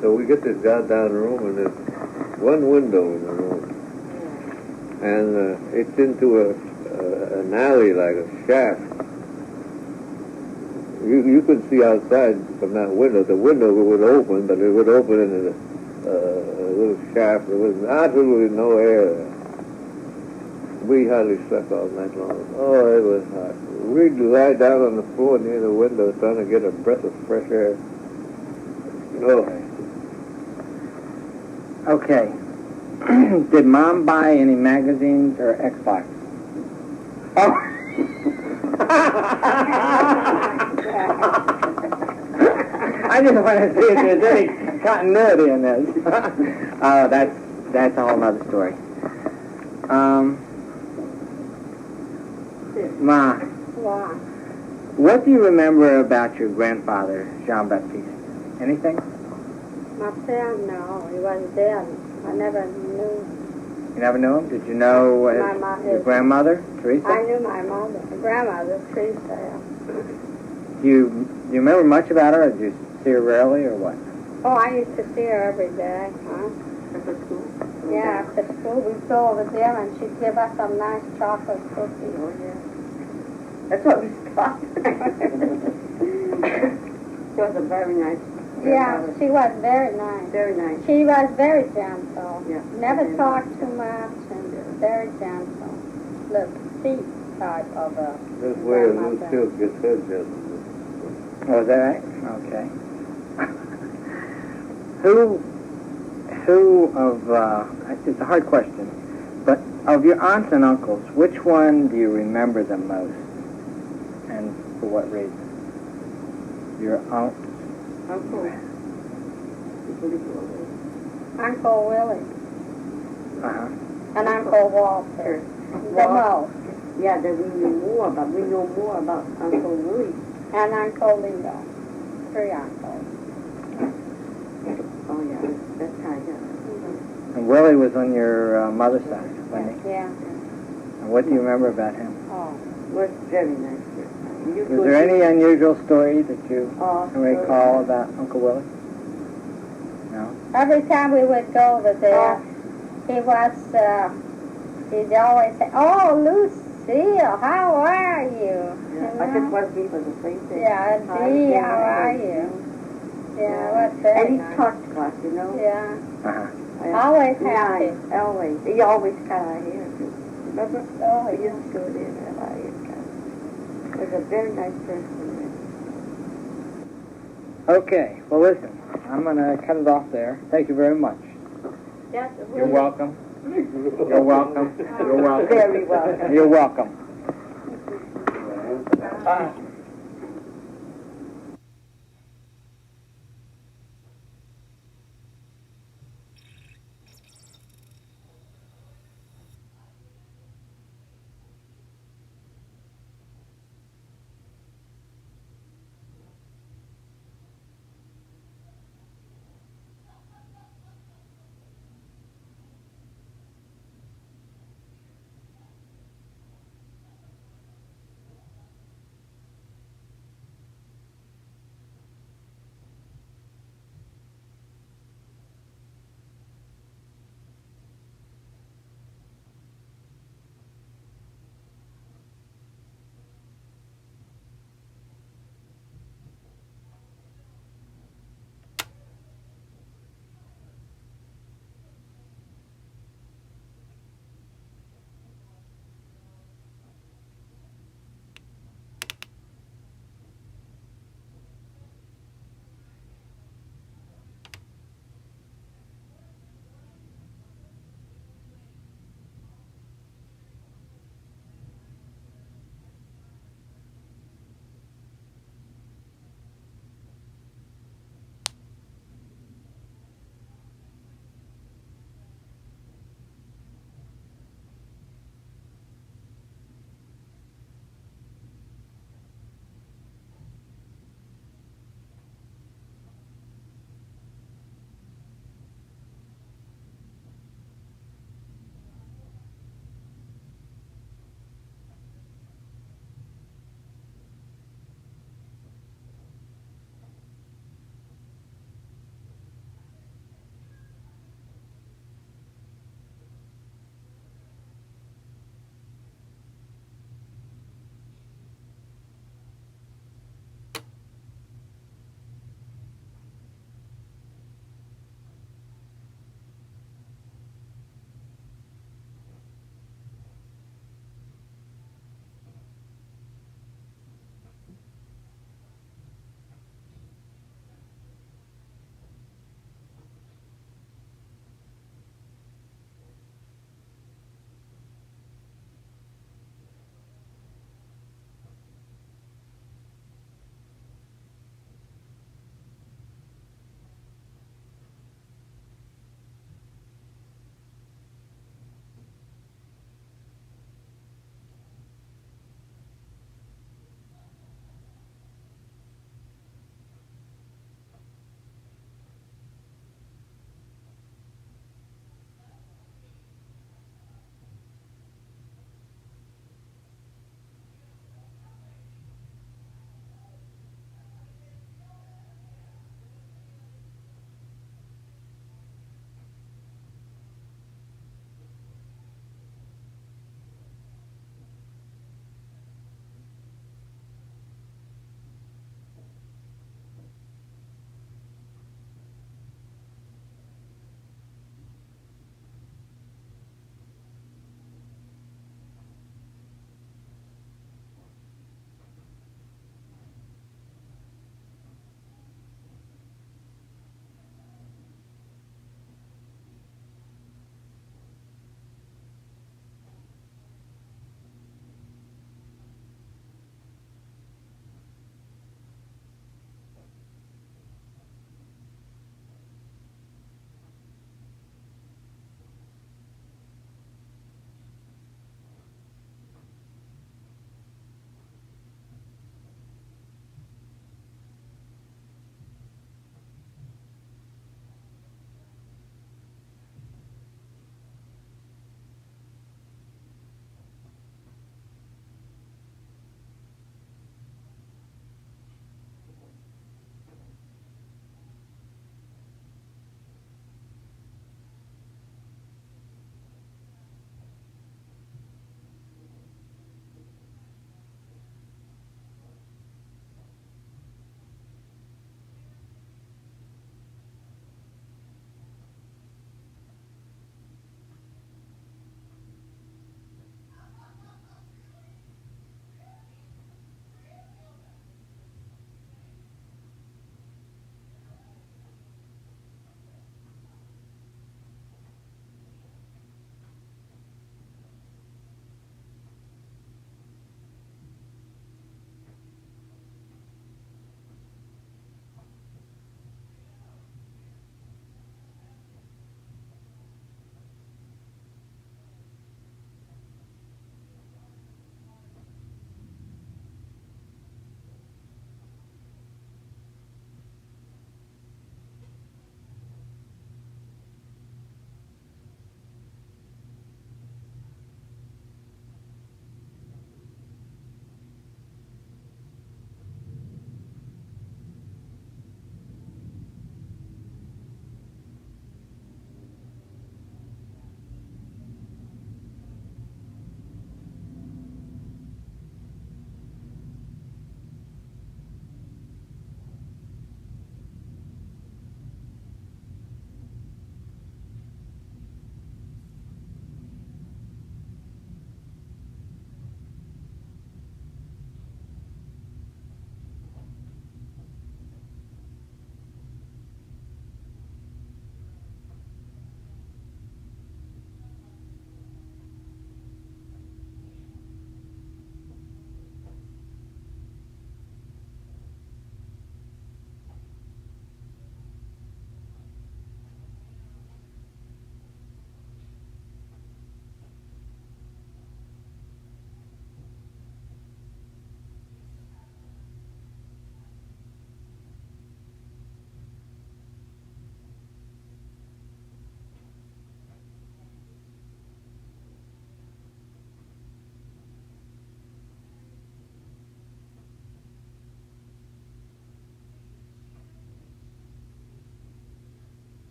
so we get this goddamn room, and there's one window in the room. And it's into an alley, like a shaft. you couldn't see outside from that window. The window would open, but it would open into a little shaft. There was absolutely no air there. We hardly slept all night long. Oh, it was hot. We'd lie down on the floor near the window trying to get a breath of fresh air. Oh. Okay. Did Mom buy any magazines or Xbox? Oh. I just want to see if there's any continuity in this. Oh, that's a whole other story. Ma, what do you remember about your grandfather, Jean-Baptiste? Anything? My parents, no, he wasn't there. I never knew. You never knew him? Did you know your grandmother, Teresa? I knew my mother, my grandmother, Teresa. Do you remember much about her, or did you see her rarely, or what? Oh, I used to see her every day, huh? After school? Yeah, after school we'd go over there and she'd give us some nice chocolate cookies. Oh, yeah. That's what we thought. She was a very nice Yeah, she was very nice. Very nice. She was very gentle. Yeah. Never talked too much and very gentle. The sweet type of a That's where grandmother. Lucille gets her gentleman. Oh, is that right? Okay. Who of, it's a hard question, but of your aunts and uncles, which one do you remember the most? And for what reason? Your aunt? Uncle. Uncle Willie Uh-huh. and Uncle Walter. The most. Yeah, that we know more about. We know more about Uncle Willie. And Uncle Leo. 3 uncles. Oh, yeah, that's kind of. And Willie was on your mother's side, wasn't he? Yeah. And what do you remember about him? Oh. Was very nice. Was there any unusual story that you can recall about Uncle Willie? No? Every time we would go over there, he'd always say, "Oh, Lucille, how are you?" I just want to be for the same thing. Yeah, Dee, how are you? Yeah, what's that? And he talked to us, you know. Yeah. Uh-huh. Always happy. Always. He always cut our hair, too. Remember? Oh, We yeah. used to go there and have our hair cut. He was a very nice person. Okay, well listen, I'm going to cut it off there. Thank you very much. Yes, You're welcome. You're welcome. You're welcome. Very welcome. You're welcome.